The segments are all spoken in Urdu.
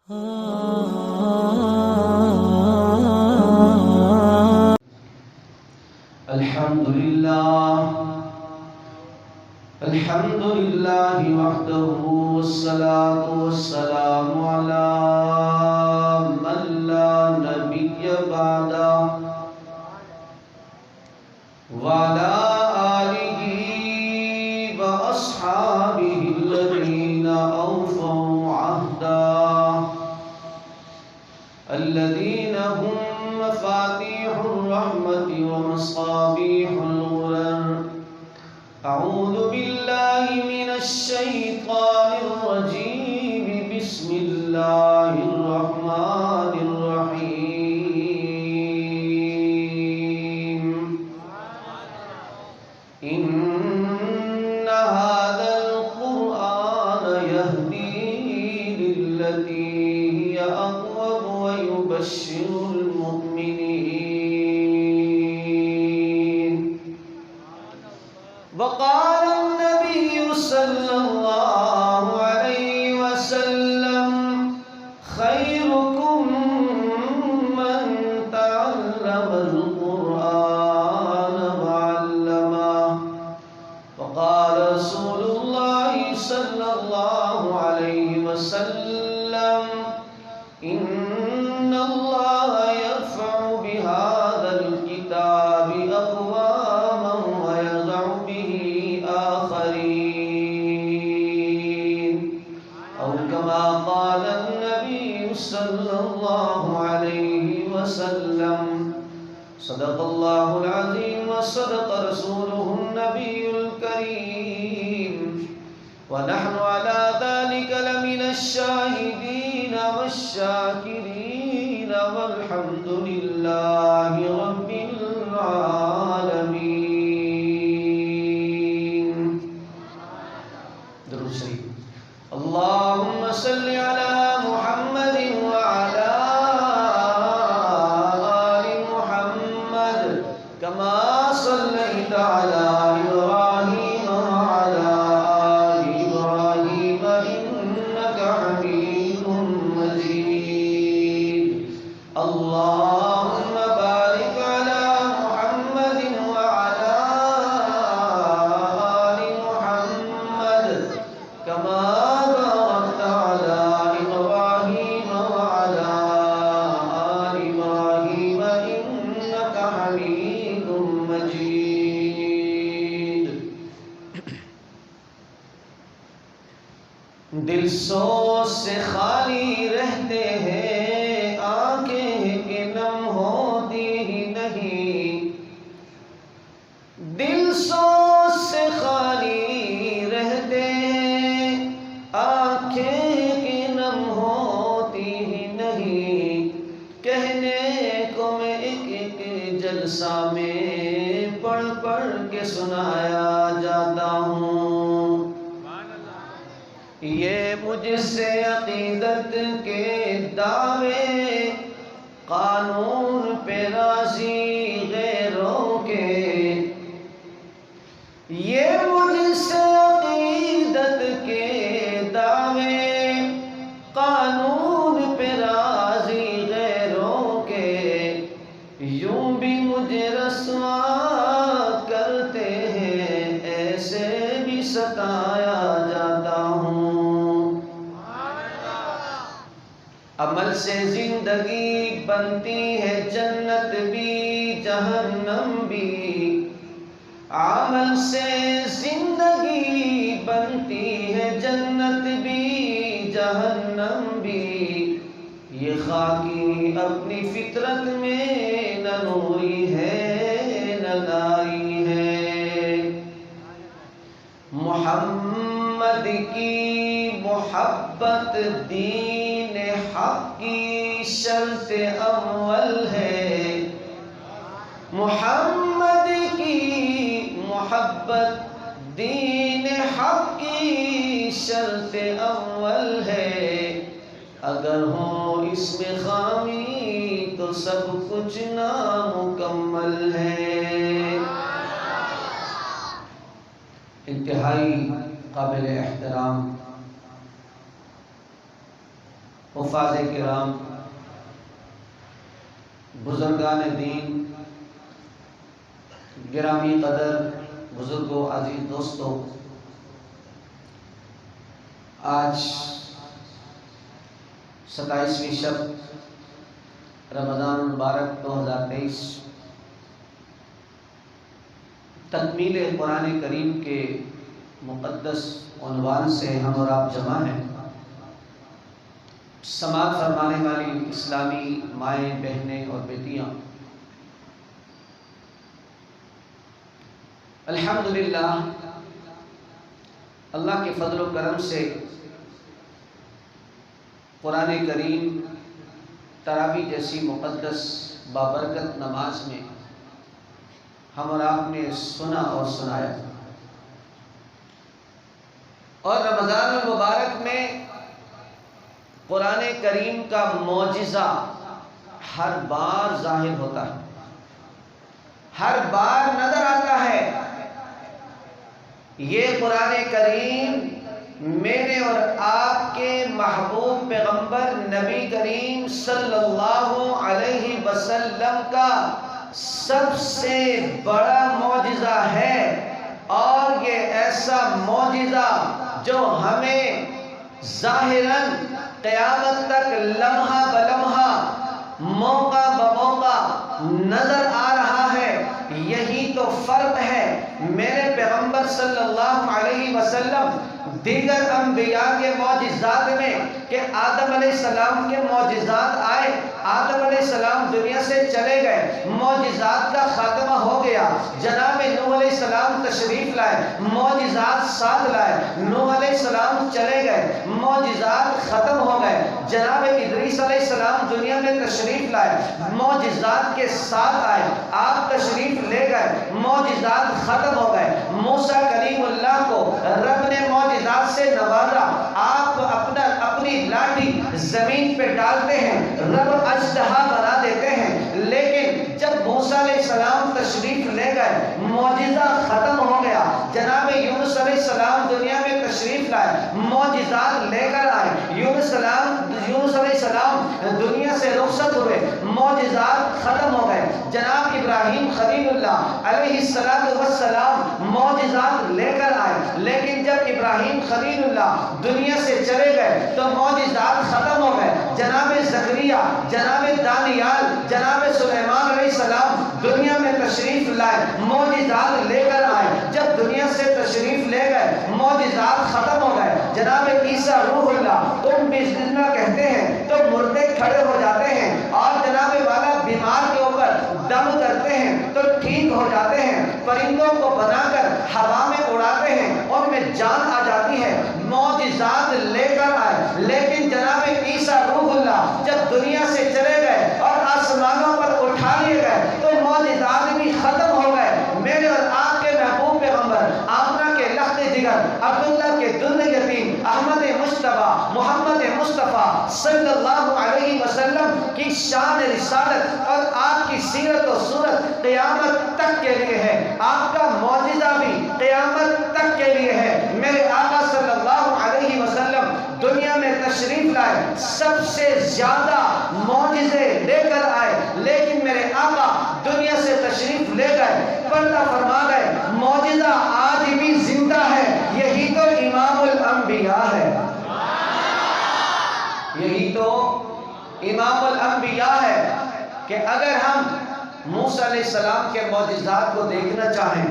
الحمد لله وحده والصلاة والسلام على من لا نبي بعده وعلى آله وأصحابه الذين أوفوا عهدا الذين هم مفاتيح الرحمة ومصابيح الغرر. أعوذ بالله من الشيطان الرجيم. بسم الله الرحمن الرحيم. إن هذا القرآن يهدي للتي هي أقوم ويبشر المؤمنين. وقال النبي صلى الله عليه وسلم خيركم من تعلم القرآن وعلمه. وقال رسول الله صلى الله عليه وسلم إن الله يرفع بهذا الكتاب أقواما ويضع به آخرين، أو كما قال النبي صلى الله عليه وسلم. صدق الله العظيم وصدق رسوله النبي الكريم، ونحن على ذلك لمن الشاهدين والشاكرين، والحمد لله رب العالمين. درود شریف. اللهم صل على محمد وعلى آل محمد كما صليت على إبراهيم وعلى آل إبراهيم إنك حميد مجيد. اللهم بارك على محمد وعلى آل محمد كما باركت على إبراهيم وعلى آل إبراهيم إنك حميد مجيد. دل سوز سے خالی رہتے ہیں، آنکھیں کہ نم ہوتی ہی نہیں. دل سوز سے خالی رہتے ہیں، آنکھیں کہ نم ہوتی ہی نہیں. کہنے کو میں ایک ایک جلسہ میں پڑھ پڑھ کے سنایا جاتا ہوں. یہ مجھ سے عقیدت کے دعوے قانون پہ راضی غیروں کے. یہ مجھ سے عقیدت کے دعوے قانون پہ راضی غیروں کے. یوں بھی مجھے رسوا کرتے ہیں، ایسے بھی ستایا جاتا ہوں. عمل سے زندگی بنتی ہے جنت بھی جہنم بھی. عمل سے زندگی بنتی ہے جنت بھی جہنم بھی. یہ خاکی اپنی فطرت میں نہ نوری ہے نہ ناری ہے. محمد کی محبت دین حق کی شرط اول ہے. محمد کی محبت دین حق کی شرط اول ہے. اگر ہو اس میں خامی تو سب کچھ نامکمل ہے. انتہائی قابل احترام حفاظ کرام، بزرگان دین، گرامی قدر بزرگوں، عزیز دوستوں، آج 27ویں شب رمضان المبارک 2023 تکمیل قرآن کریم کے مقدس عنوان سے ہم اور آپ جمع ہیں۔ سماعت فرمانے والی اسلامی مائیں، بہنیں اور بیٹیاں، الحمدللہ اللہ کے فضل و کرم سے قرآن کریم تراویح جیسی مقدس بابرکت نماز میں ہم اور آپ نے سنا اور سنایا، اور رمضان المبارک میں قرآن کریم کا معجزہ ہر بار ظاہر ہوتا ہے، ہر بار نظر آتا ہے۔ یہ قرآن کریم میرے اور آپ کے محبوب پیغمبر نبی کریم صلی اللہ علیہ وسلم کا سب سے بڑا معجزہ ہے، اور یہ ایسا معجزہ جو ہمیں ظاہراً قیامت تک لمحہ بلمحہ، موقع بموقع نظر آ رہا ہے۔ یہی تو فرق ہے میرے پیغمبر صلی اللہ علیہ وسلم دیگر انبیاء کے معجزات میں، کہ آدم علیہ السلام کے معجزات آئے، آدم علیہ السلام دنیا سے چلے گئے، معجزات کا خاتمہ ہو گیا، جناب نوح علیہ السلام تشریف لائے، معجزات ساتھ لائے، نوح علیہ السلام چلے گئے، معجزات ختم ہو گئے، جناب ادریس علیہ السلام دنیا میں تشریف لائے، معجزات کے ساتھ آئے، آپ تشریف لے گئے، معجزات ختم ہو گئے۔ موسیٰ کلیم اللہ کو رب نے معجزات سے نوازا، آپ اپنی لاٹھی زمین پہ ڈالتے ہیں، رب اژدہا بنا دیتے ہیں، لیکن جب موسیٰ علیہ السلام تشریف لے گئے، معجزہ ختم ہو گیا، جناب یونس علیہ السلام دنیا میں تشریف لائے، معجزات لے کر آئے، یونس علیہ السلام دنیا سے رخصت ہوئے، معجزات ختم ہو گئے، جناب ابراہیم خلیل اللہ علیہ السلام معجزات لے کر آئے، لیکن جب ابراہیم خلیل اللہ دنیا سے چلے گئے تو معجزات ختم ہو گئے، جناب زکریا، جناب دانیال، جناب سلیمان علیہ السلام دنیا میں تشریف لائے، معجزات لے کر آئے، جب دنیا سے تشریف لے گئے معجزات ختم ہو گئے، جناب عیسیٰ روح اللہ تم بسم کہتے ہیں تو مردے کھڑے ہو جاتے ہیں، اور جناب والا بیمار کے اوپر دم کرتے ہیں تو ٹھیک ہو جاتے ہیں، پرندوں کو بنا کر ہوا میں اڑاتے ہیں، ان میں جان آ جاتی ہے، معجزات لے کر آئے، لیکن جناب عیسیٰ روح اللہ جب دنیا سے چلے گئے اور آسمانوں پر اٹھا لیے گئے تو معجزات بھی ختم ہو گئے۔ میرے اور آپ کے محبوب پیغمبر آمنہ کے لخت جگر، عبداللہ کے در یتیم، احمد مصطفیٰ، محمد مصطفیٰ صلی اللہ علیہ وسلم کی شان رسالت اور آپ کی سیرت و صورت قیامت تک کے لیے ہے، آپ کا معجزہ بھی قیامت تک کے لیے ہے۔ میرے آقا صلی اللہ علیہ وسلم دنیا میں تشریف لائے، سب سے زیادہ معجزے لے کر آئے، لیکن میرے آقا دنیا سے تشریف لے گئے، پردہ فرما گئے، معجزہ آج بھی زندہ ہے، یہی تو امام الانبیاء ہے، یہی تو امام الانبیاء ہے، کہ اگر ہم موسیٰ علیہ السلام کے معجزات کو دیکھنا چاہیں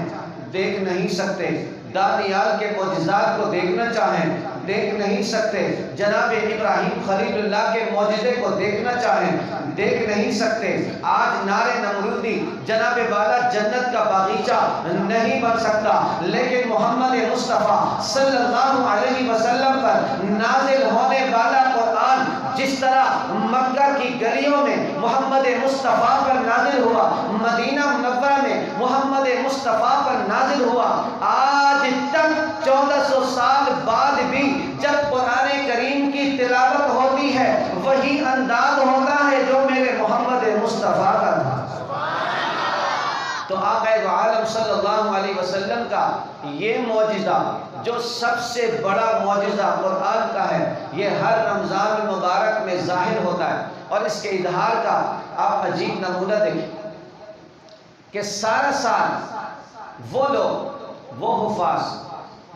دیکھ نہیں سکتے، دانیال کے معجزات کو دیکھنا چاہیں دیکھ نہیں سکتے، جناب ابراہیم خلیل اللہ کے معجزے کو دیکھنا چاہیں دیکھ نہیں سکتے، آج نار نمرودی جناب والا جنت کا باغیچہ نہیں بن سکتا، لیکن محمد مصطفیٰ صلی اللہ علیہ وسلم پر نازل ہونے والا قرآن جس طرح مکہ کی گلیوں میں محمد مصطفیٰ پر نازل ہوا، مدینہ منورہ میں محمد مصطفیٰ پر نازل ہوا، آج تک 1400 سال بعد بھی جب قرآن کریم کی تلاوت ہوتی ہے وہی انداز ہوتا ہے جو میرے محمد مصطفیٰ کا تھا۔ تو آقا دو عالم صلی اللہ علیہ وسلم کا یہ معجزہ جو سب سے بڑا معجزہ قرآن کا ہے، یہ ہر رمضان المبارک میں ظاہر ہوتا ہے۔ اور اس کے اظہار کا آپ عجیب نمونہ دیکھیں کہ سارا سال وہ لوگ، وہ حفاظ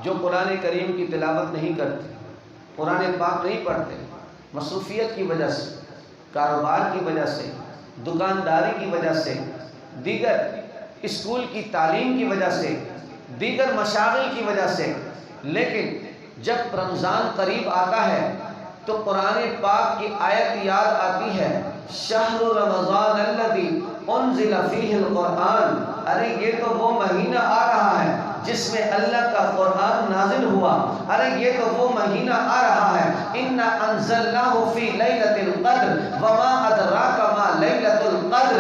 جو قرآن کریم کی تلاوت نہیں کرتے، قرآن پاک نہیں پڑھتے، مصروفیت کی وجہ سے، کاروبار کی وجہ سے، دکانداری کی وجہ سے، دیگر اسکول کی تعلیم کی وجہ سے، دیگر مشاغل کی وجہ سے، لیکن جب رمضان قریب آتا ہے تو قرآن پاک کی آیت یاد آتی ہے، شہر رمضان الذی انزل فیہ القرآن، ارے یہ تو وہ مہینہ آ رہا ہے جس میں اللہ کا قرآن نازل ہوا، ارے یہ تو وہ مہینہ آ رہا ہے، اِنَّا أَنزَلْنَاهُ فِي لَيْلَةِ الْقَدْرِ وَمَا أَدْرَاكَ مَا لَيْلَةُ الْقَدْرِ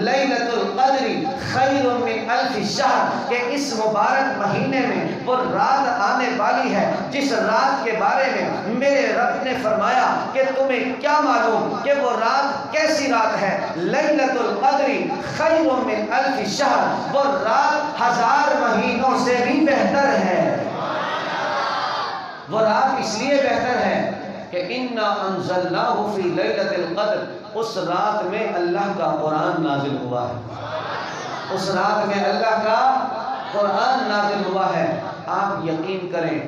لَيْلَةُ الْقَدْرِ خَيْرٌ مِّنْ أَلْفِ شَهْرٍ، کہ اس مبارک مہینے میں وہ رات آنے والی ہے جس رات کے بارے میں میرے رب نے فرمایا کہ تمہیں کیا معلوم کہ وہ رات کیسی رات ہے، لَيْلَةُ الْقَدْرِ خَيْرٌ مِّنْ أَلْفِ شَهْرٍ، وہ رات 1000 مہینوں سے بھی بہتر ہے۔ وہ رات اس لیے بہتر ہے کہ اِنَّا أَنزَلْنَاهُ فِي لَيْلَةِ الْقَدْرِ، اس رات میں اللہ کا قرآن نازل ہوا ہے، اس رات میں اللہ کا قرآن نازل ہوا ہے۔ آپ یقین کریں،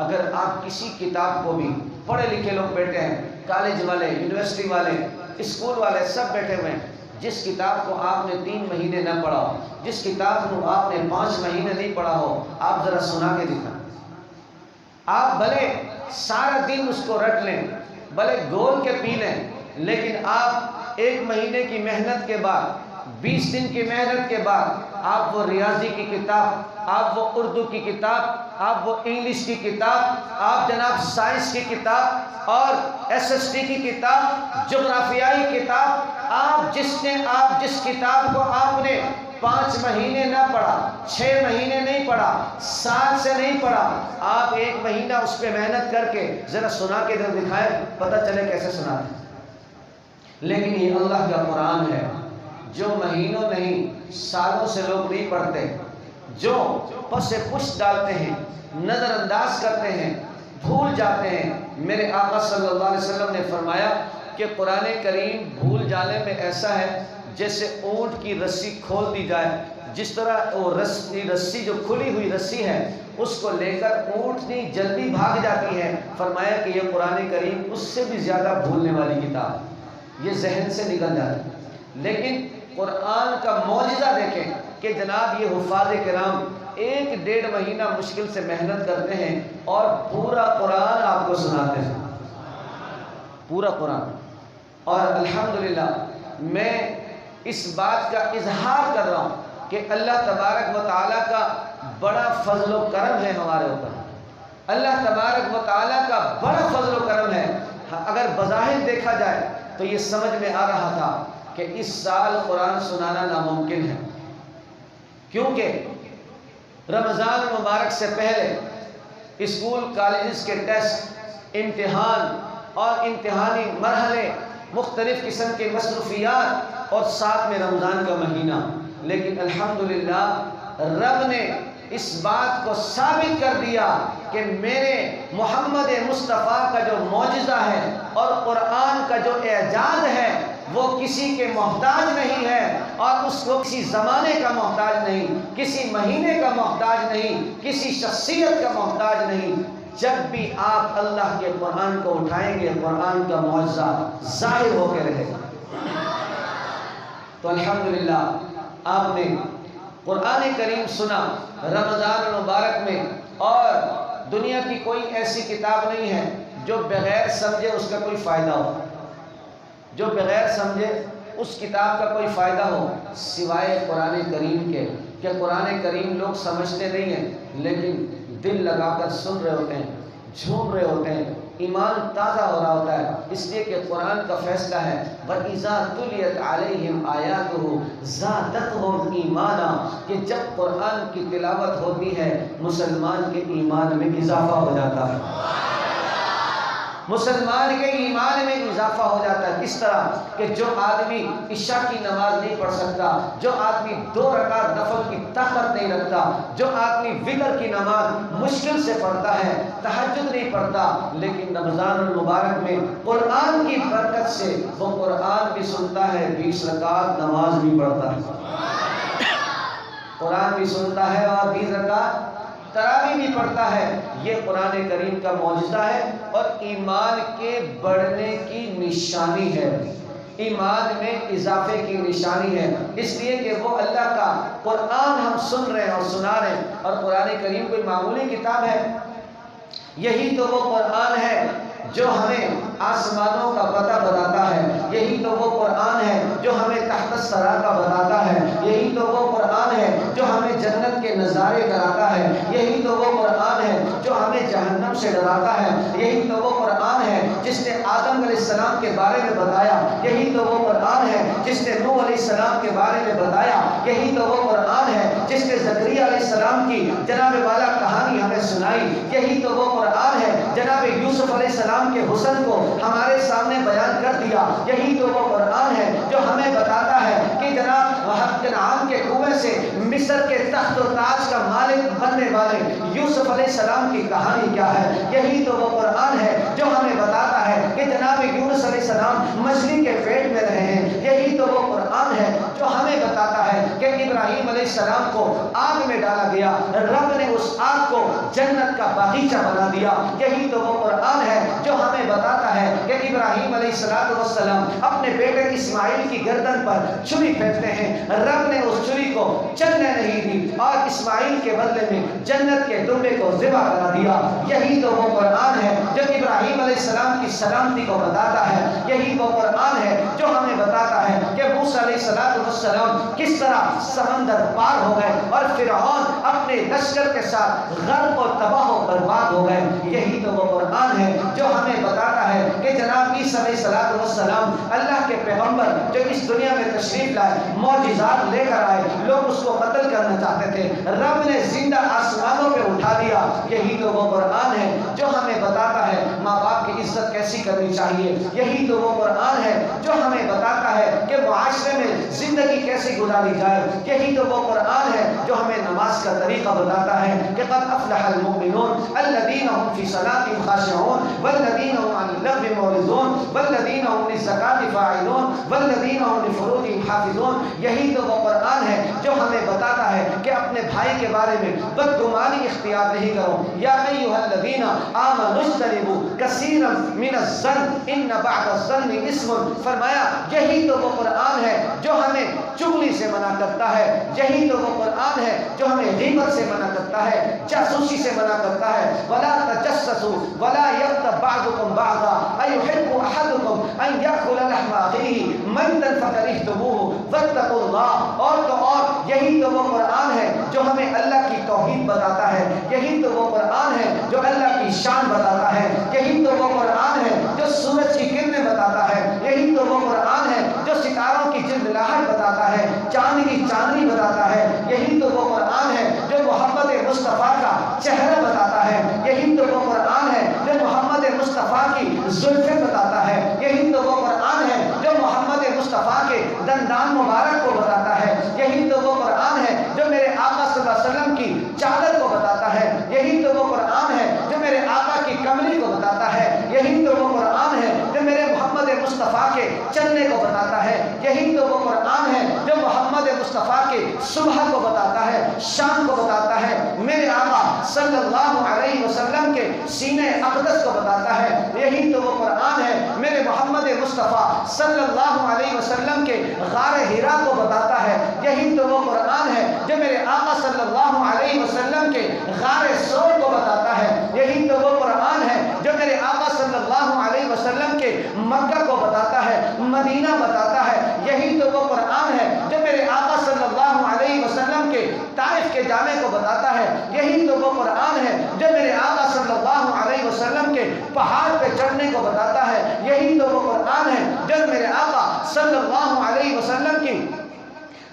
اگر آپ کسی کتاب کو بھی، پڑھے لکھے لوگ بیٹھے ہیں، کالج والے، یونیورسٹی والے، اسکول والے سب بیٹھے ہوئے ہیں، جس کتاب کو آپ نے 3 مہینے نہ پڑھا ہو، جس کتاب کو آپ نے 5 مہینے نہیں پڑھا ہو، آپ ذرا سنا کے دکھائیں۔ آپ بھلے سارا دن اس کو رٹ لیں، بھلے گھول کے پی لیں، لیکن آپ 1 مہینے کی محنت کے بعد، 20 دن کی محنت کے بعد، آپ وہ ریاضی کی کتاب، آپ وہ اردو کی کتاب، آپ وہ انگلش کی کتاب، آپ جناب سائنس کی کتاب اور SST کی کتاب، جغرافیائی کتاب، آپ جس کتاب کو آپ نے 5 مہینے نہ پڑھا، 6 مہینے نہیں پڑھا، سال سے نہیں پڑھا، آپ 1 مہینہ اس پہ محنت کر کے ذرا سنا کے دکھائیں، پتہ چلے کیسے سناتے ہیں۔ لیکن یہ اللہ کا قرآن ہے جو مہینوں نہیں سالوں سے لوگ نہیں پڑھتے، جو پس پش ڈالتے ہیں، نظر انداز کرتے ہیں، بھول جاتے ہیں۔ میرے آقا صلی اللہ علیہ وسلم نے فرمایا کہ قرآن کریم بھول جانے میں ایسا ہے جیسے اونٹ کی رسی کھول دی جائے، جس طرح وہ رسی جو کھلی ہوئی رسی ہے اس کو لے کر اونٹنی جلدی بھاگ جاتی ہے۔ فرمایا کہ یہ قرآن کریم اس سے بھی زیادہ بھولنے والی کتاب، یہ ذہن سے نکل جاتی ہے۔ لیکن قرآن کا معجزہ دیکھیں کہ جناب یہ حفاظ کرام 1-1.5 مہینہ مشکل سے محنت کرتے ہیں اور پورا قرآن آپ کو سناتے ہیں، پورا قرآن۔ اور الحمدللہ میں اس بات کا اظہار کر رہا ہوں کہ اللہ تبارک و تعالیٰ کا بڑا فضل و کرم ہے ہمارے اوپر، اللہ تبارک و تعالیٰ کا بڑا فضل و کرم ہے۔ اگر بظاہر دیکھا جائے تو یہ سمجھ میں آ رہا تھا کہ اس سال قرآن سنانا ناممکن ہے، کیونکہ رمضان مبارک سے پہلے اسکول کالجز کے ٹیسٹ، امتحان اور امتحانی مرحلے، مختلف قسم کے مصروفیات اور ساتھ میں رمضان کا مہینہ۔ لیکن الحمدللہ رب نے اس بات کو ثابت کر دیا کہ میرے محمد مصطفیٰ کا جو معجزہ ہے اور قرآن کا جو اعجاز ہے وہ کسی کے محتاج نہیں ہے، اور اس کو کسی زمانے کا محتاج نہیں، کسی مہینے کا محتاج نہیں، کسی شخصیت کا محتاج نہیں۔ جب بھی آپ اللہ کے قرآن کو اٹھائیں گے قرآن کا معجزہ ظاہر ہو کے رہے گا۔ تو الحمدللہ آپ نے قرآن کریم سنا رمضان المبارک میں، اور دنیا کی کوئی ایسی کتاب نہیں ہے جو بغیر سمجھے اس کا کوئی فائدہ ہو، جو بغیر سمجھے اس کتاب کا کوئی فائدہ ہو سوائے قرآن کریم کے، کہ قرآن کریم لوگ سمجھتے نہیں ہیں لیکن دل لگا کر سن رہے ہوتے ہیں، جھوم رہے ہوتے ہیں، ایمان تازہ ہو رہا ہوتا ہے، اس لیے کہ قرآن کا فیصلہ ہے وَإِذَا تُلِيَتْ عَلَيْهِمْ آيَاتُهُ زَادَتْهُمْ ایمانا، کہ جب قرآن کی تلاوت ہوتی ہے مسلمان کے ایمان میں اضافہ ہو جاتا ہے، مسلمان کے ایمان میں اضافہ ہو جاتا ہے۔ کس طرح کہ جو آدمی عشاء کی نماز نہیں پڑھ سکتا، جو آدمی 2 رکعت نفل کی طاقت نہیں رکھتا، جو آدمی وتر کی نماز مشکل سے پڑھتا ہے، تہجد نہیں پڑھتا، لیکن رمضان المبارک میں قرآن کی برکت وہ قرآن بھی سنتا ہے، 20 رکعت نماز بھی پڑھتا ہے، قرآن بھی سنتا ہے اور 20 رکعت تراویح بھی پڑھتا ہے۔ یہ قرآن کریم کا معجزہ ہے اور ایمان کے بڑھنے کی نشانی ہے، ایمان میں اضافے کی نشانی ہے، اس لیے کہ وہ اللہ کا قرآن ہم سن رہے ہیں اور سنا رہے ہیں۔ اور قرآن کریم کوئی معمولی کتاب ہے؟ یہی تو وہ قرآن ہے جو ہمیں آسمانوں کا پتہ بتاتا ہے، یہی تو وہ قرآن ہے جو ہمیں تحت الثری کا بتاتا ہے، یہی تو وہ قرآن ہے جو ہمیں جنت کے نظارے کراتا ہے، یہی تو وہ قرآن ہے جو ہمیں جہنم سے ڈراتا ہے، یہی تو وہ قرآن ہے جس نے آدم علیہ السلام کے بارے میں بتایا، یہی تو وہ قرآن ہے جس نے نوح علیہ السلام کے بارے میں بتایا، یہی تو وہ قرآن ہے جس نے زکریا علیہ السلام کی جناب والا کہانی ہمیں سنائی، یہی تو وہ قرآن ہے جناب یوسف علیہ السلام کے حسن کو ہمارے سامنے بیان کر دیا، یہی تو وہ قرآن ہے جو ہمیں بتاتا ہے کہ جناب کنعان کے کنویں سے مصر کے تخت و تاج کا مالک بننے والے یوسف علیہ السلام کی کہانی کیا ہے، یہی تو وہ قرآن ہے جو ہمیں بتاتا ہے کہ جناب یونس علیہ السلام مچھلی کے پیٹ میں رہے ہیں، یہی تو وہ قرآن ہے جو ہمیں بتاتا ہے کہ ابراہیم علیہ السلام کو آگ میں ڈالا گیا، رب نے اس آگ کو جنت کا باغیچہ بنا دیا، یہی تو وہ قرآن ہے جو ہمیں بتاتا ہے کہ ابراہیم علیہ السلام اپنے بیٹے اسماعیل کی گردن پر چھری پھینکتے ہیں، رب نے اس چھری کو چلنے نہیں دی اور اسماعیل کے بدلے میں جنت کے دمبے کو ذبح کرا دیا، یہی تو وہ قرآن ہے جو ابراہیم علیہ السلام کی سلامتی کو بتاتا ہے، یہی وہ قرآن ہے جو ہمیں بتاتا ہے کہ موسیٰ علیہ السلام کس طرح سمندر پار ہو گئے اور فرعون اپنے لشکر کے ساتھ غرق و تباہ و برباد ہو گئے، یہی تو وہ قرآن ہے جو ہمیں بتاتا ہے کہ جناب عیسیٰ علیہ السلام اللہ کے پیغمبر جو اس دنیا میں تشریف لائے، معجزات لے کر آئے، لوگ اس کو قتل کرنا چاہتے تھے، رب نے زندہ آسمانوں پہ اٹھا دیا، یہی تو وہ قرآن ہے جو ہمیں بتاتا ہے ماں باپ کی عزت کیسی کرنی چاہیے، یہی تو وہ قرآن ہے جو ہمیں بتاتا ہے کہ معاشرے میں زندگی کیسی گزاری جائے، یہی تو وہ قرآن ہے جو ہمیں نماز کا طریقہ بتاتا ہے کہ قد افلح المؤمنون الذین هم فی صلاتهم خاشعون والذین هم عن اللغو معرضون والذین هم للزکاة فاعلون والذین هم لفروجهم حافظون، یہی تو وہ قرآن ہے جو ہمیں بتاتا ہے کہ اپنے بھائی کے بارے میں بدگمانی اختیار نہیں کرو، یا ایھا الذین آمنوا اجتنبوا کثیرا من الظن ان بعض الظن اسم، فرمایا یہی تو وہ قرآن ہے جو ہمیں چغلی سے منع کرتا ہے، یہی تو وہ قرآن ہے جو ہمیں غیبت سے منع کرتا ہے، جاسوسی سے منع کرتا ہے، ولا تجسسوا ولا یغتب بعضکم بعضا ایحب احدکم ان یاکل لحم اخیہ میتا فکرہتموہ واتقوا اللہ، اور تو اور یہی تو وہ قرآن ہے جو ہمیں اللہ کی توحید بتاتا ہے، یہی تو وہ قرآن ہے جو اللہ کی شان بتاتا ہے، یہی تو وہ قرآن ہے جو سورج کی کرنیں بتاتا ہے، یہی تو وہ قرآن ہے جو ستاروں کی جلجلاہٹ بتاتا ہے، چاند کی چاندنی بتاتا ہے، یہی تو وہ قرآن ہے جو محمد مصطفیٰ کا چہرہ بتاتا ہے، یہی تو وہ قرآن ہے جو محمد مصطفیٰ کی زلفیں بتاتا ہے، یہی تو وہ قرآن ہے جو محمد مصطفیٰ کے دندان مبارک کو بتاتا ہے، یہی تو وہ قرآن ہے جو میرے آقا صلی اللہ علیہ وسلم کی چادر کو بتاتا ہے، یہی تو وہ قرآن ہے جو میرے آقا کی کملی کو بتاتا ہے، یہی تو وہ قرآن ہے جو میرے محمد مصطفیٰ کے چلنے کو بتاتا ہے، یہی تو وہ قرآن ہے جو محمد مصطفیٰ کے صبح کو بتاتا ہے، شام کو بتاتا ہے، میرے آقا صلی اللہ علیہ وسلم کے سینے اقدس کو بتاتا ہے، یہی تو وہ قرآن ہے میرے محمد مصطفیٰ صلی اللہ علیہ وسلم کے غار حرا کو بتاتا ہے، یہی تو وہ قرآن ہے جو میرے آقا صلی اللہ علیہ وسلم کے غار سور کو بتاتا ہے، یہی تو وہ قرآن ہے جو میرے آقا صلی اللہ علیہ وسلم کے مکہ کو بتاتا ہے، مدینہ بتاتا ہے، یہی تو وہ قرآن ہے جو میرے آقا صلی اللہ علیہ وسلم کے طائف کے جانے کو بتاتا ہے، یہی تو وہ قرآن ہے جو میرے آقا صلی اللہ علیہ وسلم کے پہاڑ پہ چڑھنے کو بتاتا ہے، یہی تو وہ قرآن ہے جو میرے آقا صلی اللہ علیہ وسلم کی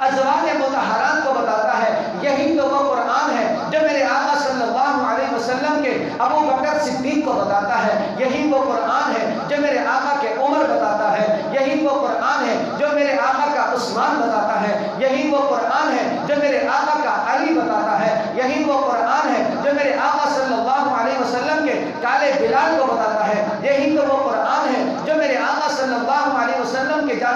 ازواج مطہرات کو بتاتا ہے، یہی تو وہ قرآن ہے جو میرے آقا صلی اللہ علیہ وسلم کے ابو بکر صدیق کو بتاتا ہے، یہی وہ قرآن ہے جو میرے آقا کے عمر بتاتا ہے، یہی وہ قرآن ہے جو میرے آقا کا عثمان بتاتا ہے، یہی وہ قرآن ہے جو میرے آقا کا علی بتاتا ہے، یہی وہ قرآن ہے جو میرے آقا صلی اللہ علیہ وسلم کے کالے بلال کو بتاتا ہے، یہی تو وہ قرآن ہے جو میرے آقا صلی اللہ علیہ وسلم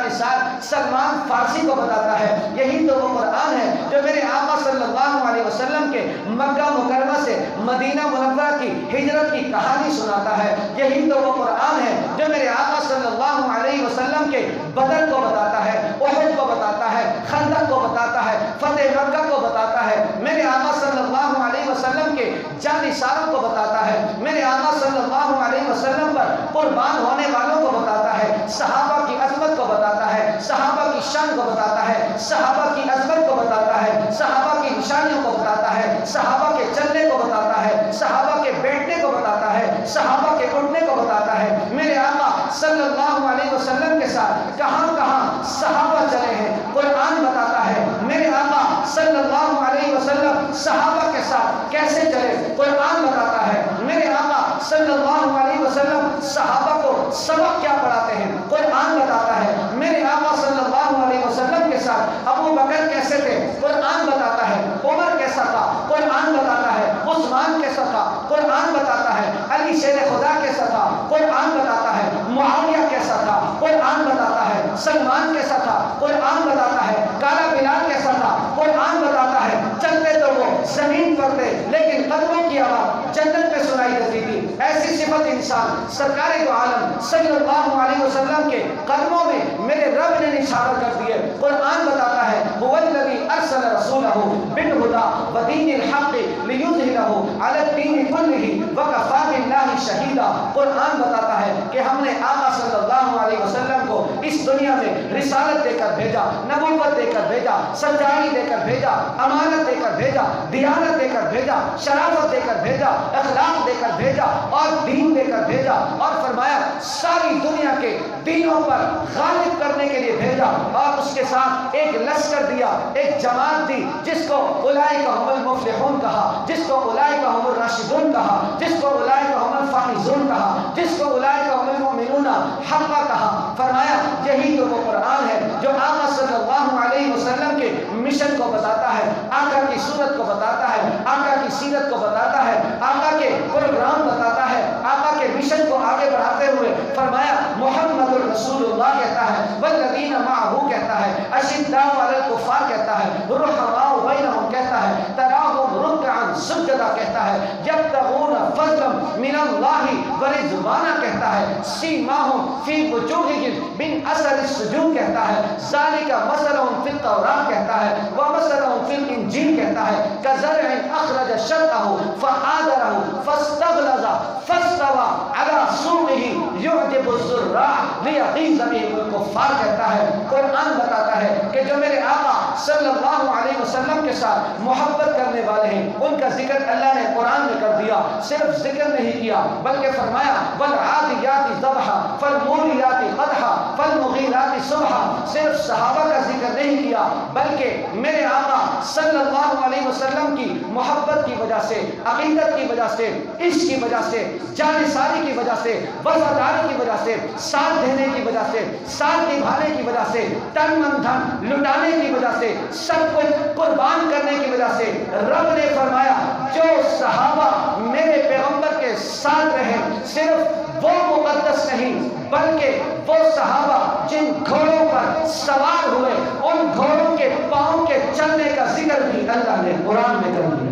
جانثال سلمان فارسی کو بتاتا ہے یہی تو وہ قرآن ہے جو میرے آقا صلی اللہ علیہ وسلم کے مکہ مکرمہ سے مدینہ منورہ کی ہجرت کی کہانی سناتا ہے. یہی تو وہ قرآن ہے جو میرے آقا صلی اللہ علیہ وسلم کے بدر کو بتاتا ہے, احد کو بتاتا ہے, خندق کو بتاتا ہے, فتح مکہ کو بتاتا ہے, میرے آقا صلی اللہ علیہ وسلم کے جانثالوں کو بتاتا ہے, میرے آقا صلی اللہ علیہ وسلم پر قربان ہونے والوں کو بتاتا ہے, صحابہ کی عظمت کو بتاتا ہے, صحابہ کی شان کو بتاتا ہے, صحابہ کی عظمت کو بتاتا ہے, صحابہ کی نشانیوں کو بتاتا ہے, صحابہ کے چلنے کو بتاتا ہے, صحابہ کے بیٹھنے کو بتاتا ہے, صحابہ کے اٹھنے کو بتاتا ہے. میرے آقا صلی اللہ علیہ وسلم کے ساتھ کہاں کہاں صحابہ چلے ہیں قرآن بتاتا ہے. میرے آقا صلی اللہ علیہ وسلم صحابہ کے ساتھ کیسے چلے قرآن بتاتا ہے. میرے آقا صلی اللہ علیہ وسلم صحابہ کو سبق کیا پڑھاتے ہیں قرآن بتاتا ہے. میرے آقا صلی اللہ علیہ وسلم کے ساتھ ابو بکر کیسے تھے قرآن بتاتا ہے, عمر کیسا تھا قرآن بتاتا ہے, عثمان کیسا تھا قرآن بتاتا ہے, علی شیر خدا کیسا تھا قرآن بتاتا ہے, معاویہ کیسا تھا قرآن بتاتا ہے, سلمان کیسا تھا قرآن بتاتا ہے, کالا بلال کیسا تھا قرآن بتاتا ہے. چلتے تو وہ زمین پر تھے لیکن قدموں کی آواز جنت میں سنائی دیتی تھی. ایسی صفت انسان سرکار دو عالم صلی اللہ علیہ وسلم کے قدموں میں میرے رب نے نشانہ کر دیے. قرآن بتاتا ہے هو الذی ارسل رسولہ بالہدی ودین الحق لیظہرہ علی الدین کلہ وکفی باللہ شہیدا. قرآن بتاتا ہے کہ ہم نے آقا صلی اللہ علیہ وسلم کو اس دنیا میں رسالت دے کر بھیجا, نبوت دے کر بھیجا, سچائی دے کر بھیجا, امانت دے کر بھیجا, دیانت دے کر بھیجا, شرافت دے کر بھیجا, اخلاق دے کر بھیجا اور دین دے کر بھیجا. اور فرمایا ساری دنیا کے دینوں پر غالب کرنے کے لیے بھیجا اور اس کے ساتھ ایک لشکر دیا, ایک جماعت دی جس کو اولئک هم المفلحون کہا, جس کو اولئک هم الراشدون کہا, جس کو اولئک هم الفائزون کہا, جس کو اولئک هم المؤمنون حقا کہا. فرمایا یہی تو وہ قرآن ہے جو آقا صلی اللہ علیہ وسلم کے مشن کو بتاتا ہے, آقا کی صورت کو بتاتا ہے, آقا کی سیرت کو بتاتا ہے, آقا کے پروگرام بتاتا ہے, آقا کے مشن کو آگے بڑھاتے ہوئے فرمایا محمد الرسول اللہ کہتا ہے, والذین معہ کہتا ہے, اشداء علی الکفار کہتا ہے, رحماء بینہم کہتا ہے, تراہم رکعا سجدا کہتا ہے, یبتغون فضلا من اللہ ورضوانا کہتا ہے, سیماہم فی وجوہہم من اثر السجود کہتا ہے, ذالک مثلہم فی التوراۃ کہتا ہے, ومثلہم فی الانجیل کہتا ہے, کزرع اخرج شطأہ فآزرہ فاستغلظ فاستوى علی سوقہ یعجب الزراع لیغیظ بہم الکفار کہتا ہے. قرآن بتاتا ہے کہ جو میرے آقا صلی اللہ علیہ وسلم کے ساتھ محبت کرنے والے ہیں ان کا ذکر اللہ نے قرآن میں کر دیا. صرف ذکر نہیں کیا بلکہ فرمایا والعادیات ضبحا فالموریات قدحا فالمغیرات صبحا. صرف صحابہ کا ذکر نہیں کیا بلکہ میرے آقا صلی اللہ علیہ وسلم کی محبت کی وجہ سے, عقیدت کی وجہ سے, عشق کی وجہ سے, جانثاری کی وجہ سے, وفاداری کی وجہ سے, ساتھ دینے کی وجہ سے, ساتھ نبھانے کی وجہ سے, تن من دھن لٹانے کی وجہ سے, سب کچھ قربان کرنے کی وجہ سے رب نے فرمایا جو صحابہ میرے پیغمبر کے ساتھ رہے صرف وہ مقدس نہیں بلکہ وہ صحابہ جن گھوڑوں پر سوار ہوئے ان گھوڑوں کے پاؤں کے چلنے کا ذکر بھی اللہ نے قرآن میں کر دیا.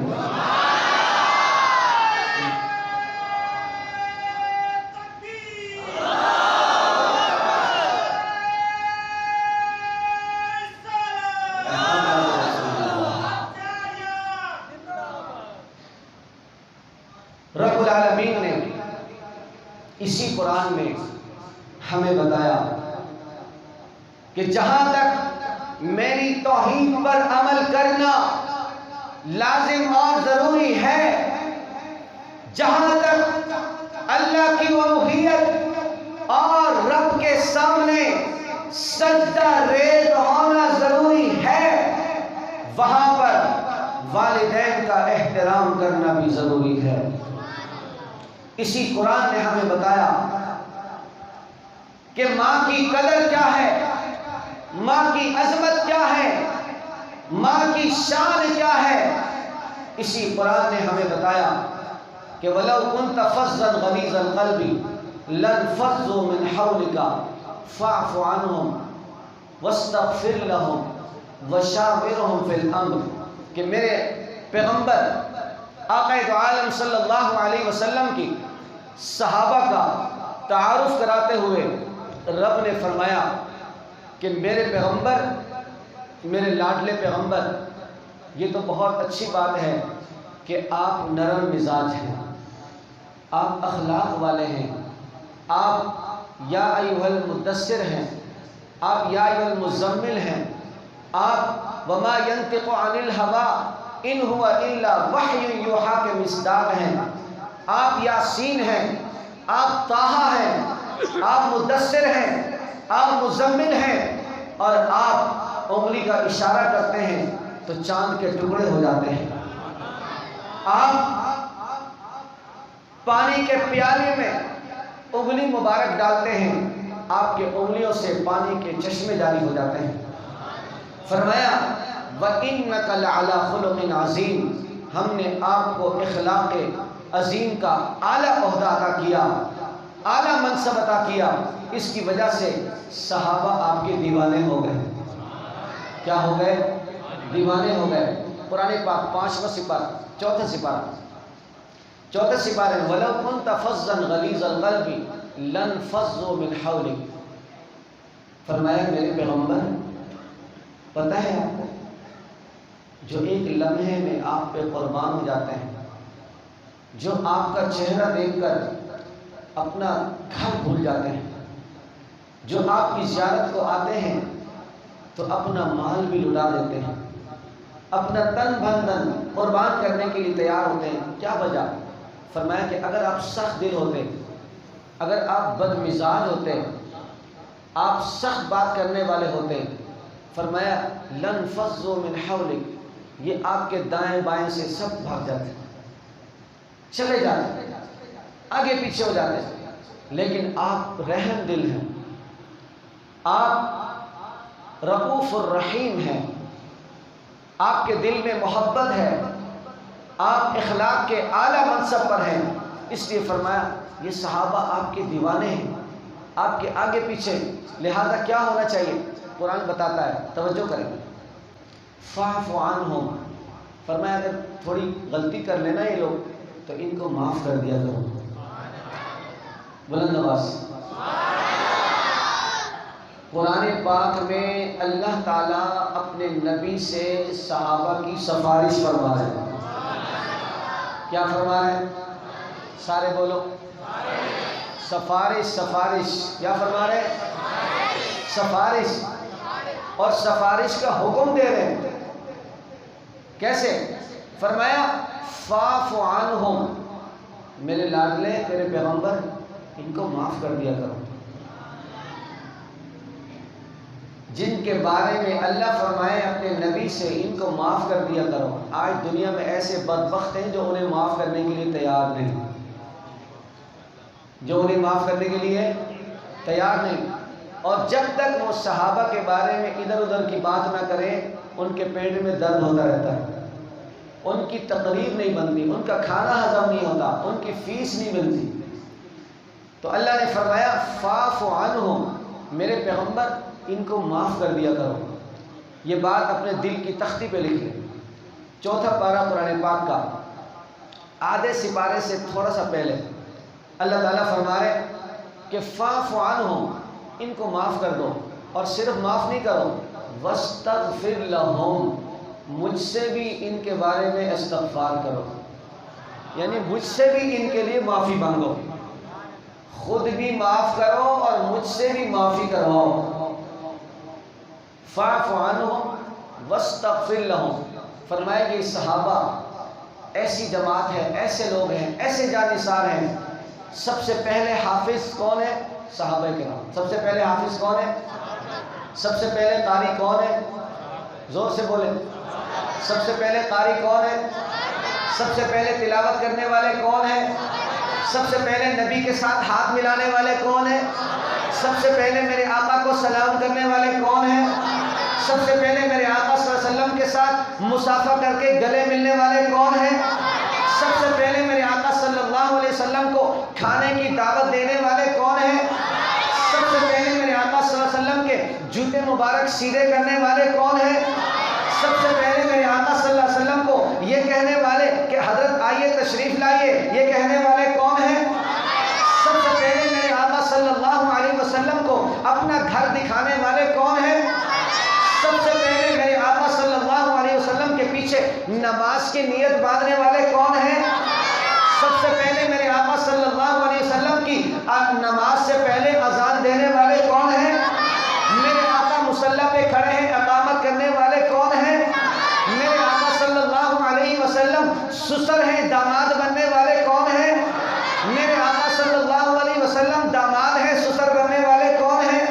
رب العالمین نے اسی قرآن میں ہمیں بتایا کہ جہاں تک میری توحید پر عمل کرنا لازم اور ضروری ہے, جہاں تک اللہ کی الوہیت اور رب کے سامنے سجدہ ریز ہونا ضروری ہے, وہاں پر والدین کا احترام کرنا بھی ضروری ہے. اسی قرآن نے ہمیں بتایا کہ ماں کی قدر کیا ہے, ماں کی عظمت کیا ہے, ماں کی شان کیا ہے. اسی قرآن نے ہمیں بتایا کہ وَلَوْ كُنْتَ فَظًّا غَلِيظَ الْقَلْبِ لَانفَضُّوا مِنْ حَوْلِكَ فَاعْفُ عَنْهُمْ وَاسْتَغْفِرْ لَهُمْ وَشَاوِرْهُمْ فِي الْأَمْرِ، کہ میرے پیغمبر آقا دو عالم صلی اللہ علیہ وسلم کی صحابہ کا تعارف کراتے ہوئے رب نے فرمایا کہ میرے پیغمبر، میرے لاڈلے پیغمبر، یہ تو بہت اچھی بات ہے کہ آپ نرم مزاج ہیں، آپ اخلاق والے ہیں، آپ یا ایھا المدثر ہیں، آپ یا ایھا المزمل ہیں، آپ وما ینطق عن الہوی ان هو الا وحی یوحی کے مصداق ہیں، آپ یاسین ہیں، آپ طٰہٰ ہیں، آپ مدثر ہیں، آپ مزمل ہیں، اور آپ انگلی کا اشارہ کرتے ہیں تو چاند کے ٹکڑے ہو جاتے ہیں، آپ پانی کے پیالے میں انگلی مبارک ڈالتے ہیں، آپ کے انگلیوں سے پانی کے چشمے جاری ہو جاتے ہیں۔ فرمایا وَإِنَّكَ لَعَلَىٰ خُلُقٍ عَظِيمٍ، ہم نے آپ کو اخلاق عظیم کا اعلیٰ عہدہ عطا کیا، اعلیٰ منصب عطا کیا، اس کی وجہ سے صحابہ آپ کے دیوانے ہو گئے۔ کیا ہو گئے؟ دیوانے ہو گئے۔ قرآن پاک 5واں سپارہ، چوتھا سپارہ، چوتھے سپارے میں وَلَوْ كُنْتَ فَظًّا غَلِيظَ الْقَلْبِ لَانفَضُّوا مِنْ حَوْلِكَ، فرمایا میرے پیغمبر پتہ ہے آپ کو، جو ایک لمحے میں آپ پہ قربان ہو جاتے ہیں، جو آپ کا چہرہ دیکھ کر اپنا گھر بھول جاتے ہیں، جو آپ کی زیارت کو آتے ہیں تو اپنا مال بھی لٹا دیتے ہیں، اپنا تن بھن قربان کرنے کے لیے تیار ہوتے ہیں، کیا وجہ؟ فرمایا کہ اگر آپ سخت دل ہوتے، اگر آپ بد مزاج ہوتے، آپ سخت بات کرنے والے ہوتے، فرمایا لَانفَضُّوا مِنْ حَوْلِكَ، یہ آپ کے دائیں بائیں سے سب بھاگ جاتے، چلے جاتے، آگے پیچھے ہو جاتے، لیکن آپ رحم دل ہیں، آپ رؤوف الرحیم ہیں، آپ کے دل میں محبت ہے، آپ اخلاق کے اعلیٰ منصب پر ہیں، اس لیے فرمایا یہ صحابہ آپ کے دیوانے ہیں، آپ کے آگے پیچھے، لہذا کیا ہونا چاہیے؟ قرآن بتاتا ہے، توجہ کریں، فَاعْفُ عَنْهُمْ، فرمایا اگر تھوڑی غلطی کر لینا یہ لوگ تو ان کو معاف کر دیا کرو، بلند آواز۔ قرآن پاک میں اللہ تعالیٰ اپنے نبی سے صحابہ کی سفارش فرما رہے ہیں، کیا فرما رہے ہیں؟ سارے بولو، سفارش، سفارش، کیا فرما رہے ہیں؟ سفارش، اور سفارش کا حکم دے رہے ہیں، کیسے؟ فرمایا فَاعْفُ عَنْهُمْ، میرے لاڈلے میرے پیغمبر ان کو معاف کر دیا کرو، جن کے بارے میں اللہ فرمائے اپنے نبی سے ان کو معاف کر دیا کرو۔ آج دنیا میں ایسے بدبخت ہیں جو انہیں معاف کرنے کے لیے تیار نہیں، جو انہیں معاف کرنے کے لیے تیار نہیں، اور جب تک وہ صحابہ کے بارے میں ادھر ادھر کی بات نہ کریں ان کے پیٹ میں درد ہوتا رہتا ہے، ان کی تقریر نہیں بنتی، ان کا کھانا ہضم نہیں ہوتا، ان کی فیس نہیں ملتی۔ تو اللہ نے فرمایا فَاعْفُ عَنْهُمْ، میرے پیغمبر ان کو معاف کر دیا کرو، یہ بات اپنے دل کی تختی پہ لکھ لیں۔ چوتھا پارہ قرآن پاک کا آدھے سپارے سے تھوڑا سا پہلے اللہ تعالیٰ فرما رہے کہ فَاعْفُ عَنْهُمْ، ان کو معاف کر دو، اور صرف معاف نہیں کرو، وَاسْتَغْفِرْ لَهُمْ، مجھ سے بھی ان کے بارے میں استغفار کرو، یعنی مجھ سے بھی ان کے لیے معافی مانگو، خود بھی معاف کرو اور مجھ سے بھی معافی کرواؤ۔ فَاعْفُ عَنْهُمْ وَاسْتَغْفِرْ لَهُمْ، فرمایا کہ صحابہ ایسی جماعت ہے، ایسے لوگ ہیں، ایسے جانثار ہیں، سب سے پہلے حافظ کون ہے؟ صحابہ کرام۔ سب سے پہلے حافظ کون ہے؟ سب سے پہلے قاری کون ہے؟ زور سے بولیں، سب سے پہلے قاری کون ہے؟ سب سے پہلے تلاوت کرنے والے کون ہیں؟ سب سے پہلے نبی کے ساتھ ہاتھ ملانے والے کون ہیں؟ سب سے پہلے میرے آقا کو سلام کرنے والے کون ہیں؟ سب سے پہلے میرے آقا صلی اللہ علیہ وسلم کے ساتھ مصافحہ کر کے گلے ملنے والے کون ہیں؟ سب سے پہلے میرے آقا صلی اللہ علیہ وسلم کو کھانے کی دعوت دینے والے کون ہیں؟ سب سے پہلے میرے آقا صلی اللہ علیہ وسلم کے جوتے مبارک سیدھے کرنے والے کون ہیں؟ سب سے پہلے میرے آقا صلی اللہ علیہ وسلم کو یہ کہنے والے کہ حضرت آئیے تشریف لائیے، یہ کہنے والے کون ہیں؟ سب سے پہلے میرے آقا صلی اللہ علیہ وسلم کو اپنا گھر دکھانے والے کون ہیں؟ سب سے پہلے میرے آقا صلی اللہ علیہ وسلم کے پیچھے نماز کی نیت باندھنے والے کون ہیں؟ سب سے پہلے میرے آقا صلی اللہ علیہ وسلم کی نماز سے پہلے اذان دینے والے کون ہیں؟ میرے آقا مصلی پہ کھڑے ہیں، اقامت کرنے والے کون ہیں؟ میرے آقا صلی اللہ علیہ وسلم سسر ہیں، داماد بننے والے کون ہیں؟ میرے آقا صلی اللہ علیہ وسلم داماد ہیں، سسر بننے والے کون ہیں؟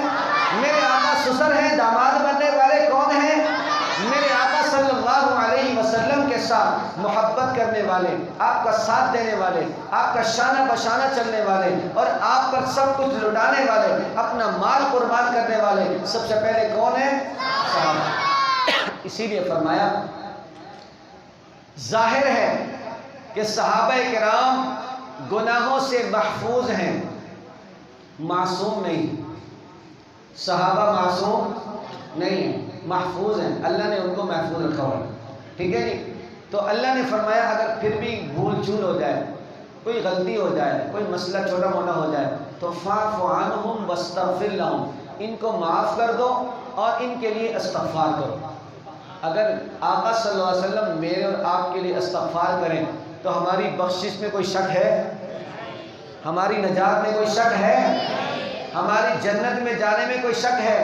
میرے آقا سسر ہیں، داماد بننے والے کون ہیں؟ میرے آقا صلی اللہ علیہ وسلم کے ساتھ محبت کرنے والے، آپ کا ساتھ دینے والے، آپ کا شانہ بشانہ چلنے والے اور آپ پر سب کچھ لٹانے والے، اپنا مال قربان کرنے والے سب سے پہلے کون ہیں؟ صحابہ۔ اسی لیے فرمایا ظاہر ہے کہ صحابہ کرام گناہوں سے محفوظ ہیں، معصوم نہیں۔ صحابہ معصوم نہیں ہیں، محفوظ ہیں، اللہ نے ان کو محفوظ رکھا ہوا ہے، ٹھیک ہے جی۔ تو اللہ نے فرمایا اگر پھر بھی بھول چول ہو جائے، کوئی غلطی ہو جائے، کوئی مسئلہ چھوٹا موٹا ہو جائے تو فاعف عنہم واستغفر لہم، ان کو معاف کر دو اور ان کے لیے استغفار کرو۔ اگر آقا صلی اللہ علیہ وسلم میرے اور آپ کے لیے استغفار کریں تو ہماری بخشش میں کوئی شک ہے؟ ہماری نجات میں کوئی شک ہے؟ ہماری جنت میں جانے میں کوئی شک ہے؟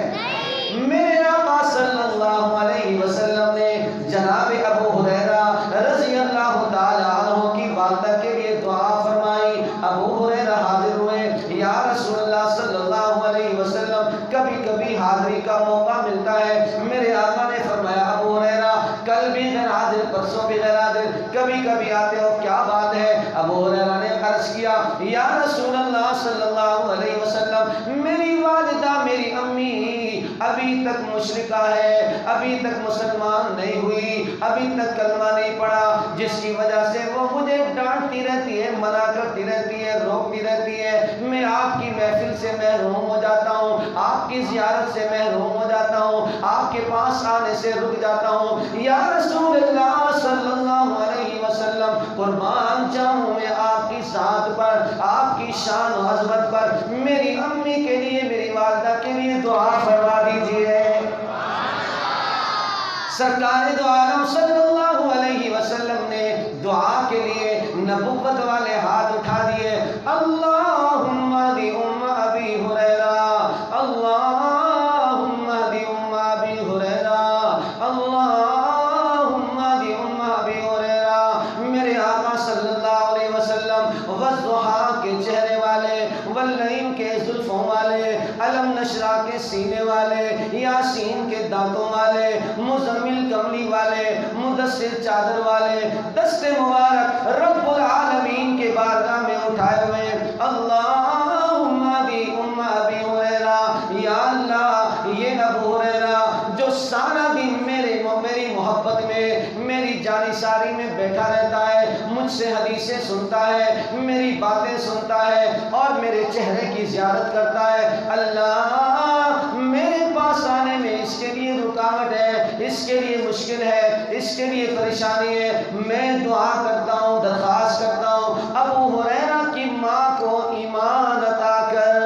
میرے آقا صلی اللہ علیہ وسلم نے جناب ابو ہریرہ رضی اللہ تعالیٰ عنہ کی والدہ کے لیے دعا فرمائی۔ ابو ہریرہ حاضر ہوئے، یا رسول اللہ صلی اللہ علیہ وسلم کبھی کبھی حاضری کا موقع ملتا ہے۔ میرے آقا نے فرمایا ابو ہریرہ کل بھی غیر حاضر، پرسوں بھی غیر حاضر، کبھی کبھی آتے ہو، کیا بات ہے؟ ابو ہریرہ نے عرض کیا یا رسول اللہ صلی اللہ علیہ وسلم میری والدہ، میری امی ابھی تک مشرکہ ہے، ابھی تک مسلمان نہیں ہوئی، ابھی تک کلمہ نہیں پڑھا، جس کی وجہ سے وہ مجھے ڈانٹتی رہتی ہے، منع کرتی رہتی ہے، روکتی رہتی ہے۔ میں آپ کی محفل سے محروم ہو جاتا ہوں، آپ کی زیارت سے محروم ہو جاتا ہوں، آپ کے پاس آنے سے رک جاتا ہوں۔ یا رسول اللہ صلی اللہ علیہ وسلم قربان جاؤں میں آپ کی ذات پر، آپ کی شان و عظمت پر، میری امی کے لیے، میری والدہ کے لیے دعا فرما دیجئے۔ سرکار دو عالم صلی اللہ علیہ وسلم نے دعا کے لیے نبوت والے ہاتھ اٹھا دیے۔ اللہم اہد ام ابی ہریرہ، اللہم اہد ام ابی ہریرہ، اللہم اہد ام ابی ہریرہ۔ میرے آقا صلی اللہ علیہ وسلم والضحیٰ کے چہرے والے، واللیل کے زلفوں والے، علم نشرہ کے سینے والے، یاسین کے دانتوں والے، مزمل کملی والے، مدثر چادر والے، دست مبارک رب العالمین کے بارگاہ میں اٹھائے ہوئے، اللہم ابی ام ابی ہریرہ، یا اللہ یہ ابو ہریرہ جو سارا دن میری محبت میں، میری جانثاری میں بیٹھا رہتا ہے، مجھ سے حدیثیں سنتا ہے، میری باتیں سنتا ہے اور میرے چہرے کی زیارت کرتا ہے، اللہ میرے پاس آنے میں اس کے لیے رکاوٹ ہے، اس کے لیے مشکل ہے، اس کے لیے پریشانی ہے، میں دعا کرتا ہوں، درخواست کرتا ہوں ابو ہریرہ کی ماں کو ایمان عطا کر۔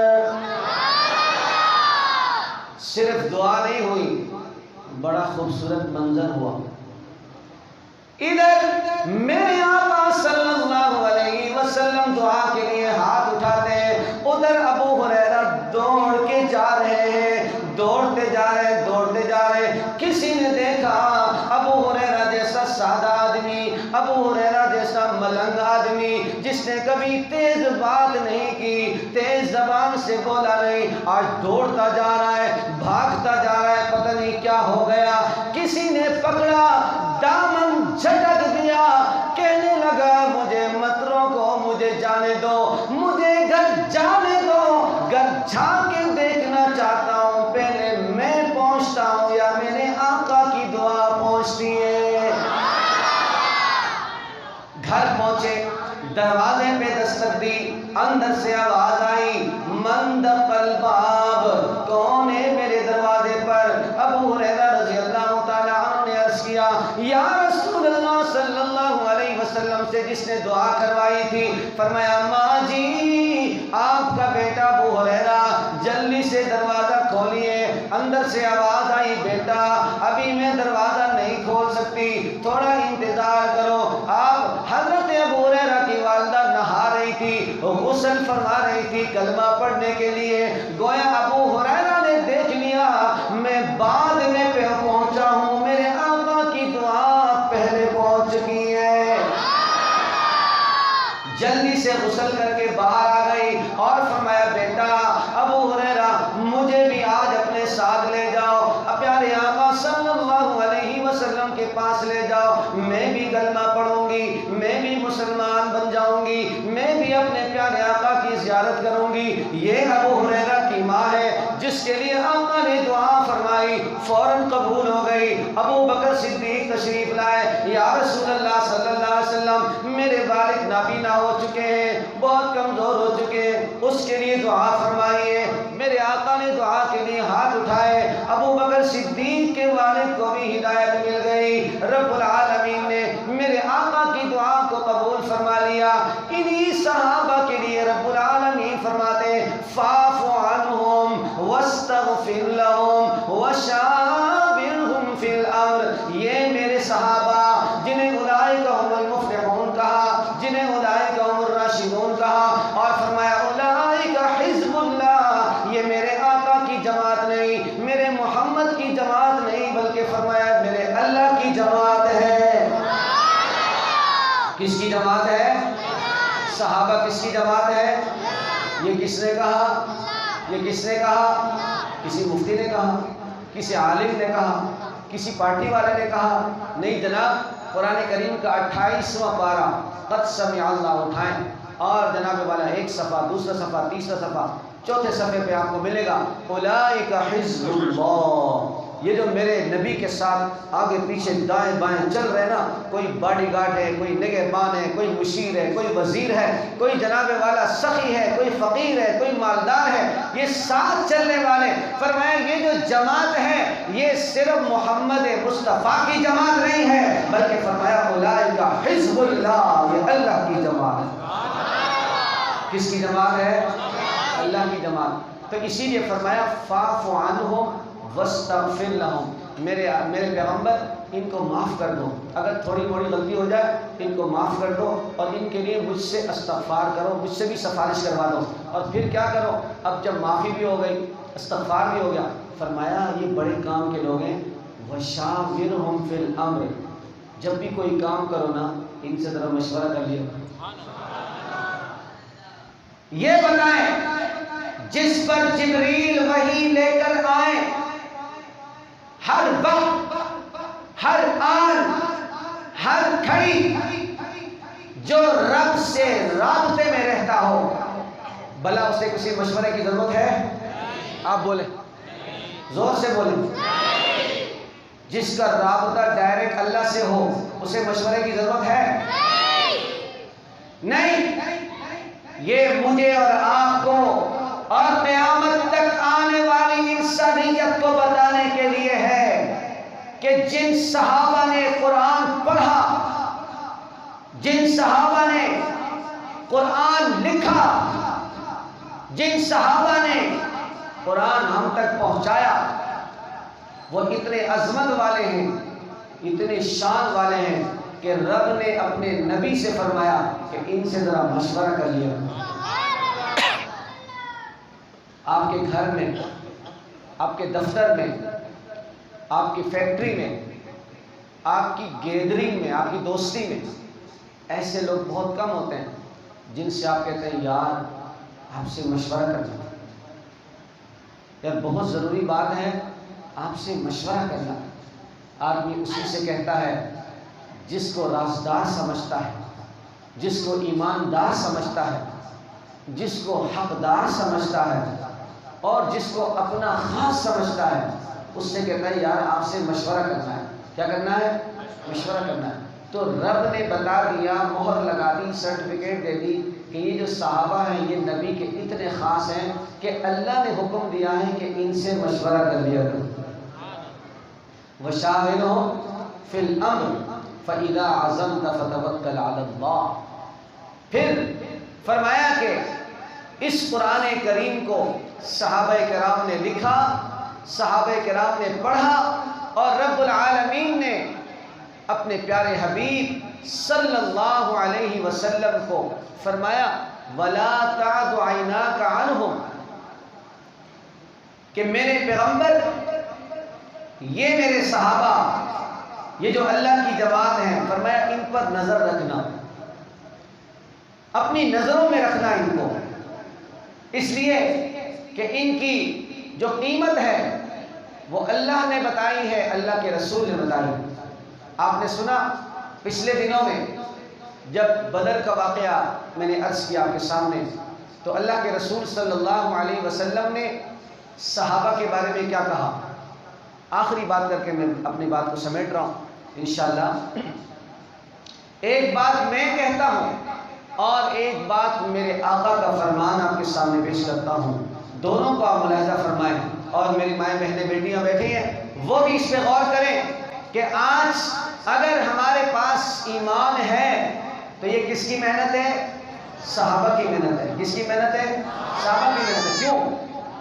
صرف دعا نہیں ہوئی، بڑا خوبصورت منظر ہوا۔ ادھر میرے آقا صلی اللہ علیہ وسلم دعا کے لیے ہاتھ اٹھاتے ہیں، ادھر ابو ہریرہ دوڑ کے جا رہے ہیں، دوڑتے جا رہے ہیں، دوڑتے جا رہے ہیں۔ کسی نے دیکھا ابو ہریرہ جیسا سادہ آدمی، ابو ہریرہ جیسا ملنگ آدمی جس نے کبھی تیز بات نہیں کی، تیز زبان سے بولا نہیں، آج دوڑتا جا رہا ہے، بھاگتا جا رہا ہے، پتہ نہیں کیا ہو گیا۔ کسی نے پکڑا، دامن جھٹک دیا، کہنے لگا مجھے مت روکو، مجھے جانے دو، مجھے گھر جانے دو، گھر جا کے دیکھنا چاہتا ہوں پہلے میں پہنچتا ہوں یا میرے آقا کی دعا پہنچتی ہے۔ گھر پہنچے، دروازے پہ دستک دی، اندر سے آواز آئی من دق الباب، کون ہے میرے دروازے سے جس نے دعا کروائی تھی، فرمایا ماں جی آپ کا بیٹا ابو ہریرہ جلدی سے دروازہ کھولیے۔ اندر سے آواز آئی بیٹا ابھی میں دروازہ نہیں کھول سکتی، تھوڑا انتظار کرو۔ آپ حضرت ابو ہریرہ کی والدہ نہا رہی تھی، غسل فرما رہی تھی کلمہ پڑھنے کے لیے۔ گویا ابو ہریرہ نے دیکھ لیا میں بعد میں پہنچا ہوں، میرے آقا کی دعا پہلے پہنچ چکی ہے۔ جلدی سے غسل کر کے باہر آ گئی اور فرمایا بیٹا ابو ہریرہ مجھے بھی آج اپنے ساتھ لے جاؤ، پیارے آقا صلی اللہ علیہ وسلم کے پاس لے جاؤ، میں بھی کلمہ پڑھوں گی، میں بھی مسلمان بن جاؤں گی، میں بھی اپنے پیارے آقا کی زیارت کروں گی۔ یہ ابو ہریرہ کی ماں ہے جس کے لیے آقا نے دعا فرمائی، فوراً قبول ہو گئی۔ ابو بکر صدیق تشریف لائے، یا رسول اللہ صلی اللہ علیہ وسلم میرے والد نابینا ہو چکے ہیں، بہت کمزور ہو چکے ہیں، اس کے لیے دعا فرمائیے۔ میرے آقا نے دعا کے لیے ہاتھ اٹھائے، ابو بکر صدیق کے والد کو بھی ہدایت مل گئی۔ رب العالمین نے میرے آقا کی دعا کو قبول فرما لیا۔ انہی صحابہ کے لیے رب العالمین فرماتے ہیں فاعف عنہم واستغفر لہم وشاورہم فی الامر۔ یہ میرے صحابہ جنہیں اولئک هم المفلحون کہا، جنہیں اولئک هم الراشدون کہا، اور فرمایا اولئک حزب اللہ، یہ میرے آقا کی جماعت نہیں، میرے محمد کی جماعت نہیں، بلکہ فرمایا میرے اللہ کی جماعت ہے۔ کس کی جماعت ہے؟ صحابہ کس کی جماعت ہے؟ یہ کس نے کہا؟ یہ کس نے کہا؟ کسی مفتی نے کہا؟ کسی عالم نے کہا؟ کسی پارٹی والے نے کہا؟ نہیں جناب، قرآن کریم کا 28واں پارہ قد سمع اللہ اٹھائیں اور جناب والا ایک صفحہ، دوسرا صفحہ، تیسرا صفحہ، چوتھے صفحے پہ آپ کو ملے گا اولئک حزب اللہ۔ یہ جو میرے نبی کے ساتھ آگے پیچھے دائیں بائیں چل رہے نا، کوئی باڈی گارڈ ہے، کوئی نگہبان ہے، کوئی مشیر ہے، کوئی وزیر ہے، کوئی جناب والا سخی ہے، کوئی فقیر ہے، کوئی مالدار ہے، یہ ساتھ چلنے والے، فرمایا یہ جو جماعت ہے یہ صرف محمد مصطفیٰ کی جماعت نہیں ہے، بلکہ فرمایا اولئک حزب اللہ، یہ اللہ کی جماعت ہے۔ کس کی جماعت ہے؟ اللہ کی جماعت۔ تو اسی لیے فرمایا فاعف عنہم واستغفر لہم، میرے پیغمبر ان کو معاف کر دو، اگر تھوڑی موڑی غلطی ہو جائے ان کو معاف کر دو، اور ان کے لیے مجھ سے استغفار کرو، مجھ سے بھی سفارش کروا دو۔ اور پھر کیا کرو؟ اب جب معافی بھی ہو گئی، استغفار بھی ہو گیا، فرمایا یہ بڑے کام کے لوگ ہیں، وشاورہم فی الامر، جب بھی کوئی کام کرو نا ان سے ذرا مشورہ کر لیا۔ یہ بتائیں جس پر جبریل وحی لے کر آئے، ہر وقت، ہر آن، ہر گھڑی جو رب سے رابطے میں رہتا ہو، بھلا اسے کسی مشورے کی ضرورت ہے؟ آپ بولیں، زور سے بولیں۔ جس کا رابطہ ڈائریکٹ اللہ سے ہو اسے مشورے کی ضرورت ہے؟ نہیں۔ یہ مجھے اور آپ کو اور قیامت تک آنے والی انسانیت کو بتانے کے لیے ہے کہ جن صحابہ نے قرآن پڑھا، جن صحابہ نے قرآن لکھا، جن صحابہ نے قرآن ہم تک پہنچایا، وہ اتنے عظمت والے ہیں، اتنے شان والے ہیں کہ رب نے اپنے نبی سے فرمایا کہ ان سے ذرا مشورہ کر لیا۔ آپ کے گھر میں، آپ کے دفتر میں، آپ کی فیکٹری میں، آپ کی گیدرنگ میں، آپ کی دوستی میں ایسے لوگ بہت کم ہوتے ہیں جن سے آپ کہتے ہیں یار آپ سے مشورہ کرنا، یار بہت ضروری بات ہے آپ سے مشورہ کرنا۔ آدمی اسی سے کہتا ہے جس کو رازدار سمجھتا ہے، جس کو ایماندار سمجھتا ہے، جس کو حقدار سمجھتا ہے، اور جس کو اپنا خاص سمجھتا ہے، اس سے کہتا ہے یار آپ سے مشورہ کرنا ہے۔ کیا کرنا ہے؟ مشورہ کرنا ہے۔ تو رب نے بتا دیا، مہر لگا دی، سرٹیفکیٹ دے دی کہ یہ جو صحابہ ہیں یہ نبی کے اتنے خاص ہیں کہ اللہ نے حکم دیا ہے کہ ان سے مشورہ کر لیا کرو۔ وشاورہم فی الامر، فَإِذَا عَزَمْتَ فَتَوَكَّلْ عَلَى اللَّهِ۔ پھر فرمایا کہ اس قرآن کریم کو صحابہ کرام نے لکھا، صحابہ کرام نے پڑھا، اور رب العالمین نے اپنے پیارے حبیب صلی اللہ علیہ وسلم کو فرمایا وَلَا تَعْدُ عَيْنَاكَ عَنْهُمْ، کہ میرے پیغمبر، یہ میرے صحابہ، یہ جو اللہ کی جماعت ہیں، فرمایا ان پر نظر رکھنا، اپنی نظروں میں رکھنا ان کو، اس لیے کہ ان کی جو قیمت ہے وہ اللہ نے بتائی ہے، اللہ کے رسول نے بتائی ہے۔ آپ نے سنا پچھلے دنوں میں جب بدر کا واقعہ میں نے عرض کیا آپ کے سامنے، تو اللہ کے رسول صلی اللہ علیہ وسلم نے صحابہ کے بارے میں کیا کہا؟ آخری بات کر کے میں اپنی بات کو سمیٹ رہا ہوں انشاءاللہ۔ ایک بات میں کہتا ہوں اور ایک بات میرے آقا کا فرمان آپ کے سامنے پیش کرتا ہوں، دونوں کو آپ ملاحظہ فرمائیں، اور میری مائیں بہنیں بیٹیاں بیٹھی ہیں وہ بھی اس پہ غور کریں کہ آج اگر ہمارے پاس ایمان ہے تو یہ کس کی محنت ہے؟ صحابہ کی محنت ہے۔ کس کی محنت ہے؟ صحابہ کی محنت ہے۔ کیوں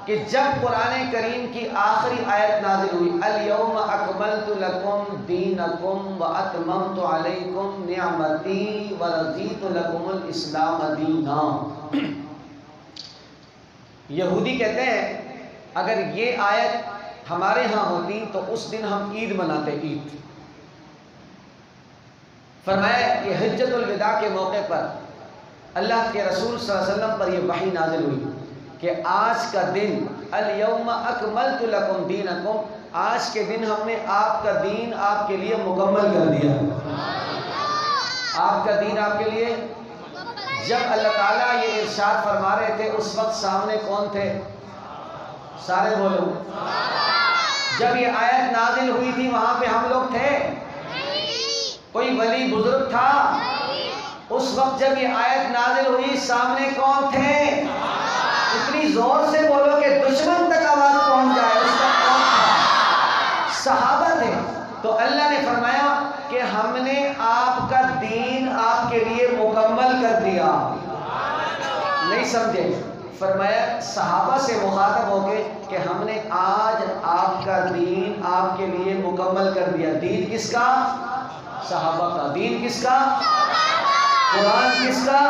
کہ جب قرآن کریم کی آخری آیت نازل ہوئی اليوم اکملت لکم دینکم واتممت علیکم نعمتی ورضیت لکم الاسلام دینا، یہودی کہتے ہیں اگر یہ آیت ہمارے ہاں ہوتی تو اس دن ہم عید مناتے، عید۔ فرمایا کہ حجت الوداع کے موقع پر اللہ کے رسول صلی اللہ علیہ وسلم پر یہ وحی نازل ہوئی کہ آج کا دن الیوم اکملت لکم دینکم، آج کے دن ہم نے آپ کا دین آپ کے لیے مکمل کر دیا۔ آپ کا دین آپ کے لیے، جب اللہ تعالیٰ یہ ارشاد فرما رہے تھے اس وقت سامنے کون تھے؟ سارے بولو۔ جب یہ آیت نازل ہوئی تھی وہاں پہ ہم لوگ تھے؟ کوئی ولی بزرگ تھا؟ اس وقت جب یہ آیت نازل ہوئی سامنے کون تھے؟ اتنی زور سے بولو کہ دشمن تک آواز پہنچ جائے، اس وقت کون تھا؟ صحابہ تھے۔ تو اللہ نے فرمایا کہ ہم نے آپ کا دین آپ کے لیے مکمل کر دیا۔ نہیں سمجھے؟ فرمایا صحابہ سے مخاطب ہو کے کہ ہم نے آج آپ کا دین آپ کے لیے مکمل کر دیا۔ دین کس کا؟ صحابہ کا۔ دین کس کا؟ قرآن کس کا؟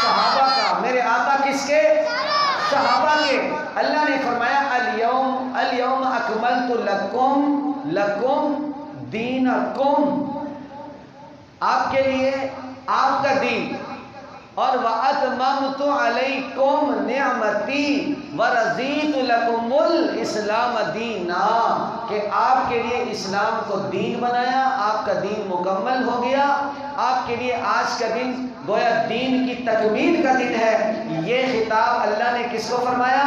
صحابہ کا۔ میرے آقا کس کے؟ صحابہ کے۔ اللہ نے فرمایا اليوم اکملت لکم دینکم، آپ کے لیے آپ کا دین، اور وَأَتْمَمْتُ عَلَيْكُمْ نِعْمَتِي وَرَضِيتُ لَكُمُ الْإِسْلَامَ دِينًا، کہ آپ کے لیے اسلام کو دین بنایا، آپ کا دین مکمل ہو گیا، آپ کے لیے آج کا دن گویا دین کی تکمیل کا دن ہے۔ یہ خطاب اللہ نے کس کو فرمایا؟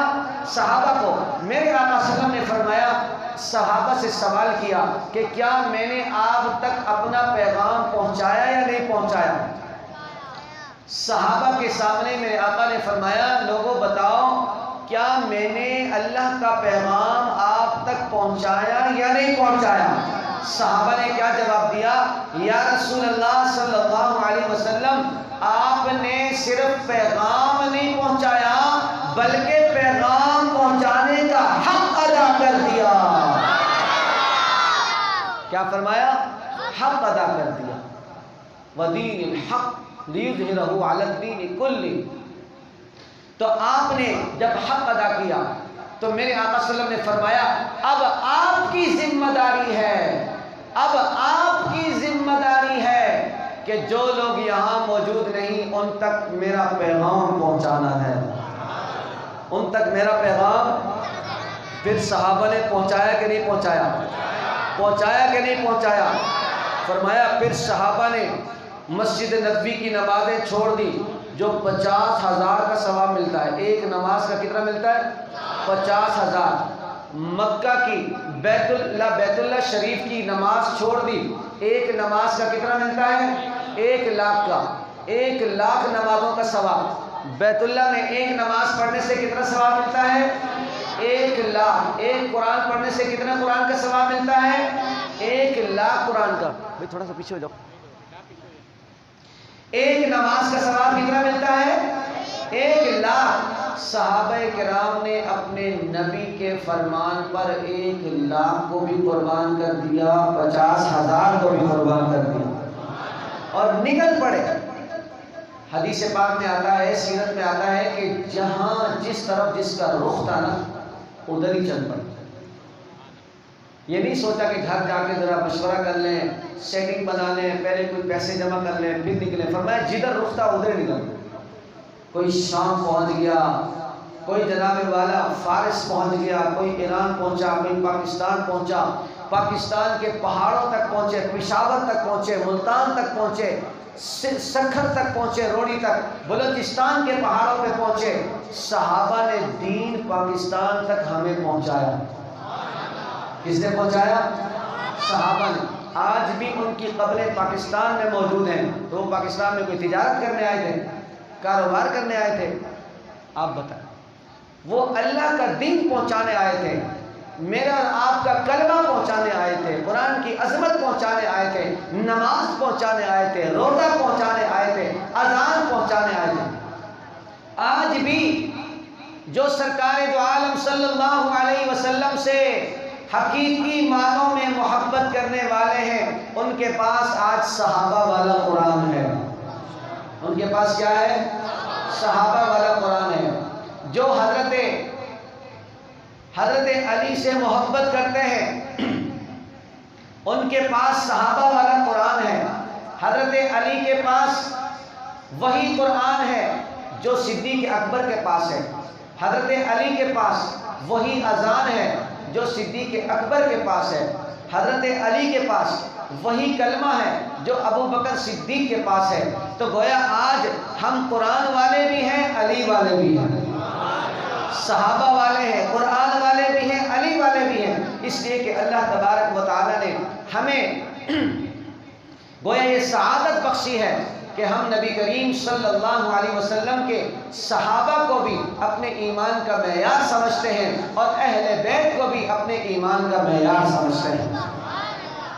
صحابہ کو۔ میرے آقا صلی اللہ علیہ وسلم نے فرمایا، صحابہ سے سوال کیا کہ کیا میں نے آپ تک اپنا پیغام پہنچایا یا نہیں پہنچایا؟ صحابہ کے سامنے میرے آقا نے فرمایا لوگوں بتاؤ کیا میں نے اللہ کا پیغام آپ تک پہنچایا یا نہیں پہنچایا؟ صحابہ نے کیا جواب دیا؟ یا رسول اللہ صلی اللہ علیہ وسلم، آپ نے صرف پیغام نہیں پہنچایا بلکہ پیغام پہنچانے کا حق ادا کر دیا۔ کیا فرمایا؟ حق ادا کر دیا۔ وَدِينِ الْحَقِّ لِيُظْهِرَهُ عَلَى الدِّينِ كُلِّهِ۔ تو آپ نے جب حق ادا کیا تو میرے آقا صلی اللہ علیہ وسلم نے فرمایا اب آپ کی ذمہ داری ہے، اب آپ کی ذمہ داری ہے کہ جو لوگ یہاں موجود نہیں ان تک میرا پیغام پہنچانا ہے، ان تک میرا پیغام۔ پھر صحابہ نے پہنچایا کہ نہیں پہنچایا؟ پہنچایا کہ نہیں پہنچایا؟ فرمایا پھر صحابہ نے مسجد نبوی کی نمازیں چھوڑ دی جو 50,000 کا ثواب ملتا ہے۔ ایک نماز کا کتنا ملتا ہے؟ 50,000۔ مکہ کی بیت اللہ شریف کی نماز چھوڑ دی، ایک نماز کا کتنا ملتا ہے؟ 1 لاکھ کا۔ 1 لاکھ نمازوں کا ثواب۔ بیت اللہ میں ایک نماز پڑھنے سے کتنا ثواب ملتا ہے؟ 1 لاکھ۔ ایک قرآن پڑھنے سے کتنا قرآن کا ثواب ملتا ہے؟ 1 لاکھ۔ لاکھ قرآن کا، بھائی تھوڑا سا پیچھے ہو جاؤ، ایک نماز کا ثواب کتنا ملتا ہے؟ 1 لاکھ۔ صحابہ کرام نے اپنے نبی کے فرمان پر 1 لاکھ کو بھی قربان کر دیا، 50,000 کو بھی قربان کر دیا اور نکل پڑے۔ حدیث پاک میں آتا ہے، سیرت میں آتا ہے کہ جہاں جس طرف جس کا رخ تھا نا ادھر ہی چل پڑے۔ یہ نہیں سوچا کہ گھر جا کے ذرا مشورہ کر لیں، سیٹنگ بنا لیں، پہلے کوئی پیسے جمع کر لیں پھر نکلیں۔ فرمایا جدھر رخ تھا ادھر نکل۔ کوئی شام پہنچ گیا، کوئی جناب والا فارس پہنچ گیا، کوئی ایران پہنچا، کوئی پاکستان پہنچا، پاکستان کے پہاڑوں تک پہنچے، پشاور تک پہنچے، ملتان تک پہنچے، سکھر تک پہنچے، روڑی تک، بلوچستان کے پہاڑوں پہ پہنچے۔ صحابہ نے دین پاکستان تک ہمیں پہنچایا۔ کس نے پہنچایا؟ صحابہ نے۔ آج بھی ان کی قبریں پاکستان میں موجود ہیں۔ تو وہ پاکستان میں کوئی تجارت کرنے آئے تھے، کاروبار کرنے آئے تھے؟ آپ بتائیں۔ وہ اللہ کا دین پہنچانے آئے تھے، میرا اور آپ کا کلمہ پہنچانے آئے تھے، قرآن کی عظمت پہنچانے آئے تھے، نماز پہنچانے آئے تھے، روزہ پہنچانے آئے تھے، اذان پہنچانے آئے تھے۔ آج بھی جو سرکار دو عالم صلی اللہ علیہ وسلم سے حقیقی معنوں میں محبت کرنے والے ہیں، ان کے پاس آج صحابہ والا قرآن ہے۔ ان کے پاس کیا ہے؟ صحابہ والا قرآن ہے۔ جو حضرت علی سے محبت کرتے ہیں ان کے پاس صحابہ والا قرآن ہے۔ حضرت علی کے پاس وہی قرآن ہے جو صدیق اکبر کے پاس ہے۔ حضرت علی کے پاس وہی اذان ہے جو صدیق اکبر کے پاس ہے۔ حضرت علی کے پاس وہی کلمہ ہے جو ابو بکر صدیق کے پاس ہے۔ تو گویا آج ہم قرآن والے بھی ہیں، علی والے بھی ہیں، صحابہ والے ہیں، قرآن والے بھی ہیں، علی والے بھی ہیں۔ اس لیے کہ اللہ تبارک و تعالیٰ نے ہمیں گویا یہ سعادت بخشی ہے کہ ہم نبی کریم صلی اللہ علیہ وسلم کے صحابہ کو بھی اپنے ایمان کا معیار سمجھتے ہیں اور اہل بیت کو بھی اپنے ایمان کا معیار سمجھتے ہیں۔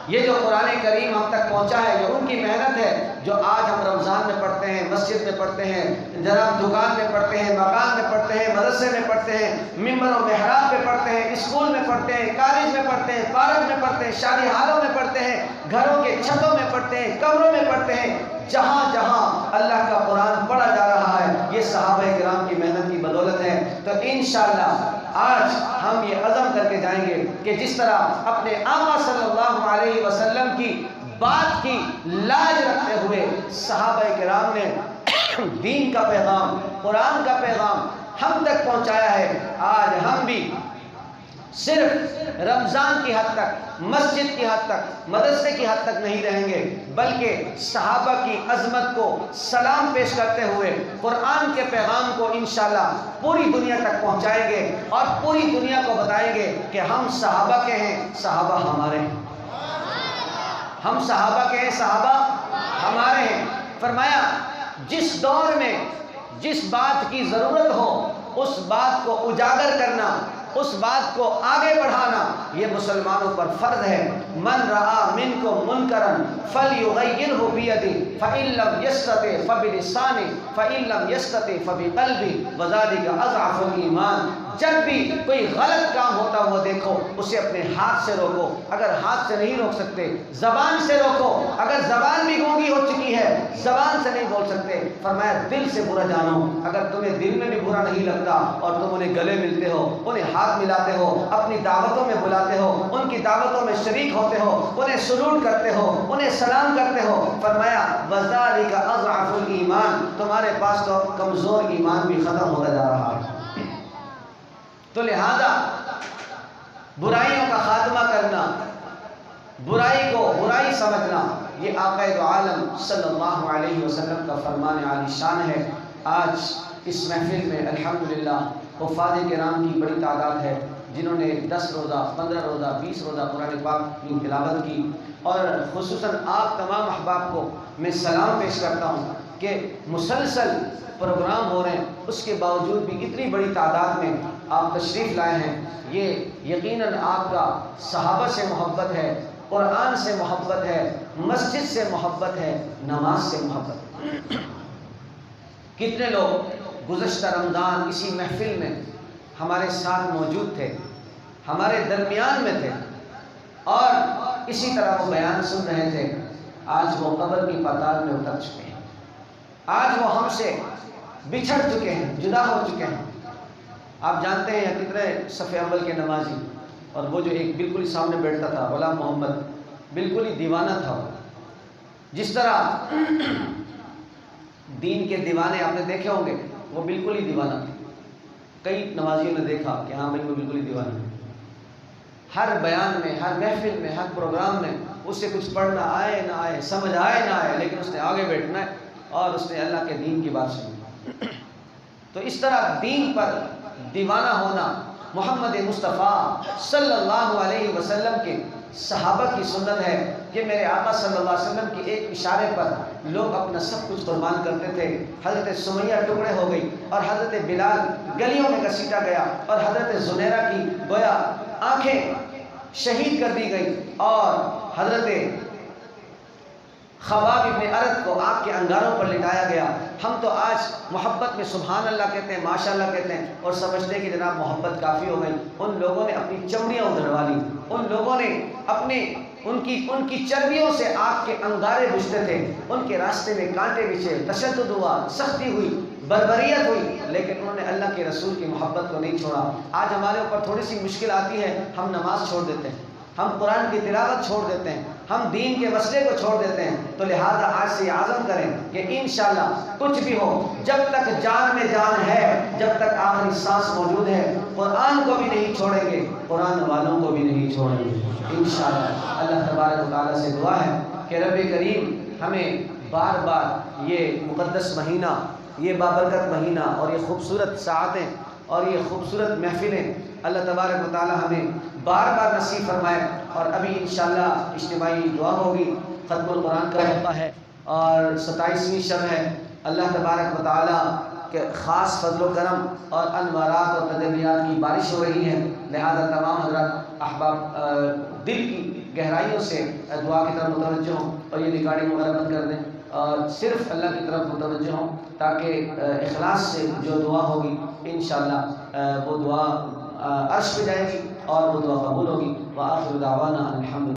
یہ جو قرآن کریم ہم تک پہنچا ہے یہ ان کی محنت ہے، جو آج ہم رمضان میں پڑھتے ہیں، مسجد میں پڑھتے ہیں، جناب دکان میں پڑھتے ہیں، مکان میں پڑھتے ہیں، مدرسے میں پڑھتے ہیں، ممبر و محراب پہ پڑھتے ہیں، اسکول میں پڑھتے ہیں، کالج میں پڑھتے ہیں، پارک میں پڑھتے ہیں، شادی ہالوں میں پڑھتے ہیں، گھروں کے چھتوں میں پڑھتے ہیں، کمروں میں پڑھتے ہیں۔ جہاں جہاں اللہ کا قرآن پڑھا جا رہا ہے یہ صحابہ کرام کی محنت کی بدولت ہے۔ تو انشاءاللہ آج ہم یہ عزم کر کے جائیں گے کہ جس طرح اپنے آقا صلی اللہ علیہ وسلم کی بات کی لاج رکھتے ہوئے صحابہ کرام نے دین کا پیغام، قرآن کا پیغام ہم تک پہنچایا ہے، آج ہم بھی صرف رمضان کی حد تک، مسجد کی حد تک، مدرسے کی حد تک نہیں رہیں گے، بلکہ صحابہ کی عظمت کو سلام پیش کرتے ہوئے قرآن کے پیغام کو انشاءاللہ پوری دنیا تک پہنچائیں گے اور پوری دنیا کو بتائیں گے کہ ہم صحابہ کے ہیں، صحابہ ہمارے ہیں، ہم صحابہ کے ہیں، صحابہ ہمارے ہیں۔ فرمایا جس دور میں جس بات کی ضرورت ہو اس بات کو اجاگر کرنا، اس بات کو آگے بڑھانا یہ مسلمانوں پر فرض ہے۔ من رعا منکم منکرا فلیغیرہ بیدہ فإن لم یستطع فبلسانہ فإن لم یستطع فبقلبہ وذلک اضعف الایمان۔ جب بھی کوئی غلط کام ہوتا ہوا دیکھو اسے اپنے ہاتھ سے روکو، اگر ہاتھ سے نہیں روک سکتے زبان سے روکو، اگر زبان بھی گونگی ہو چکی ہے زبان سے نہیں بول سکتے فرمایا دل سے برا جانو۔ اگر تمہیں دل میں بھی برا نہیں لگتا اور تم انہیں گلے ملتے ہو، انہیں ہاتھ ملاتے ہو، اپنی دعوتوں میں بلاتے ہو، ان کی دعوتوں میں شریک ہوتے ہو، انہیں سلوٹ کرتے ہو، انہیں سلام کرتے ہو، فرمایا وذالک اضعف الایمان، تمہارے پاس تو کمزور ایمان بھی ختم ہوتا جا رہا ہے۔ تو لہذا برائیوں کا خاتمہ کرنا، برائی کو برائی سمجھنا یہ آقا دو عالم صلی اللہ علیہ وسلم کا فرمان عالی شان ہے۔ آج اس محفل میں الحمدللہ حفاظ کرام کی بڑی تعداد ہے جنہوں نے 10 روزہ، 15 روزہ، 20 روزہ قرآن پاک کی تلاوت کی، اور خصوصاً آپ تمام احباب کو میں سلام پیش کرتا ہوں کہ مسلسل پروگرام ہو رہے ہیں اس کے باوجود بھی اتنی بڑی تعداد میں آپ تشریف لائے ہیں۔ یہ یقیناً آپ کا صحابہ سے محبت ہے، قرآن سے محبت ہے، مسجد سے محبت ہے، نماز سے محبت ہے۔ کتنے لوگ گزشتہ رمضان اسی محفل میں ہمارے ساتھ موجود تھے، ہمارے درمیان میں تھے، اور اسی طرح وہ بیان سن رہے تھے، آج وہ قبر کی پاتال میں اتر چکے ہیں، آج وہ ہم سے بچھڑ چکے ہیں، جدا ہو چکے ہیں۔ آپ جانتے ہیں کتنے صف اول کے نمازی، اور وہ جو ایک بالکل ہی سامنے بیٹھتا تھا غلام محمد، بالکل ہی دیوانہ تھا وہ۔ جس طرح دین کے دیوانے آپ نے دیکھے ہوں گے، وہ بالکل ہی دیوانہ تھے۔ کئی نمازیوں نے دیکھا کہ ہاں بھائی وہ بالکل ہی دیوانہ ہے، ہر بیان میں، ہر محفل میں، ہر پروگرام میں اس سے کچھ پڑھنا آئے نہ آئے، سمجھ آئے نہ آئے، لیکن اس نے آگے بیٹھنا ہے اور اس نے اللہ کے دین کی بات سنی۔ تو اس طرح دین پر دیوانہ ہونا محمد مصطفیٰ صلی اللہ علیہ وسلم کے صحابہ کی سنت ہے کہ میرے آقا صلی اللہ علیہ وسلم کی ایک اشارے پر لوگ اپنا سب کچھ قربان کرتے تھے۔ حضرت سمیہ ٹکڑے ہو گئی، اور حضرت بلال گلیوں میں گھسیٹا گیا، اور حضرت زنیرہ کی گویا آنکھیں شہید کر دی گئی، اور حضرت خباب ابن ارد کو آگ کے انگاروں پر لٹایا گیا۔ ہم تو آج محبت میں سبحان اللہ کہتے ہیں، ماشاء اللہ کہتے ہیں، اور سمجھتے ہیں کہ جناب محبت کافی ہو گئی۔ ان لوگوں نے اپنی چمڑیاں ادھڑوا لی، ان لوگوں نے ان کی چربیوں سے آگ کے انگارے بجھتے تھے، ان کے راستے میں کانٹے بچھے، تشدد ہوا، سختی ہوئی، بربریت ہوئی، لیکن انہوں نے اللہ کے رسول کی محبت کو نہیں چھوڑا۔ آج ہمارے اوپر تھوڑی سی مشکل آتی ہے، ہم نماز چھوڑ دیتے ہیں، ہم قرآن کی تلاوت چھوڑ دیتے ہیں، ہم دین کے مسئلے کو چھوڑ دیتے ہیں۔ تو لہذا آج سے عزم کریں کہ انشاءاللہ کچھ بھی ہو، جب تک جان میں جان ہے، جب تک آخری سانس موجود ہے، قرآن کو بھی نہیں چھوڑیں گے، قرآن والوں کو بھی نہیں چھوڑیں گے انشاءاللہ۔ اللہ تبارک و تعالیٰ سے دعا ہے کہ رب کریم ہمیں بار بار یہ مقدس مہینہ، یہ بابرکت مہینہ، اور یہ خوبصورت ساعتیں اور یہ خوبصورت محفلیں اللہ تبارک و تعالیٰ ہمیں بار بار نصیب فرمائے۔ اور ابھی انشاءاللہ اجتماعی دعا ہوگی، ختم القرآن کا موقع ہے اور 27ویں شب ہے۔ اللہ تبارک و تعالیٰ کے خاص فضل و کرم اور انوارات اور تجلیات کی بارش ہو رہی ہے، لہذا تمام حضرات احباب دل کی گہرائیوں سے دعا کی طرف متوجہ ہوں، اور یہ ریکارڈنگ وغیرہ بند کر دیں اور صرف اللہ کی طرف متوجہ ہوں، تاکہ اخلاص سے جو دعا ہوگی انشاءاللہ وہ دعا عرش پہ جائے گی اور وہ دعا قبول ہوگی۔ وآخر دعوانا الحمد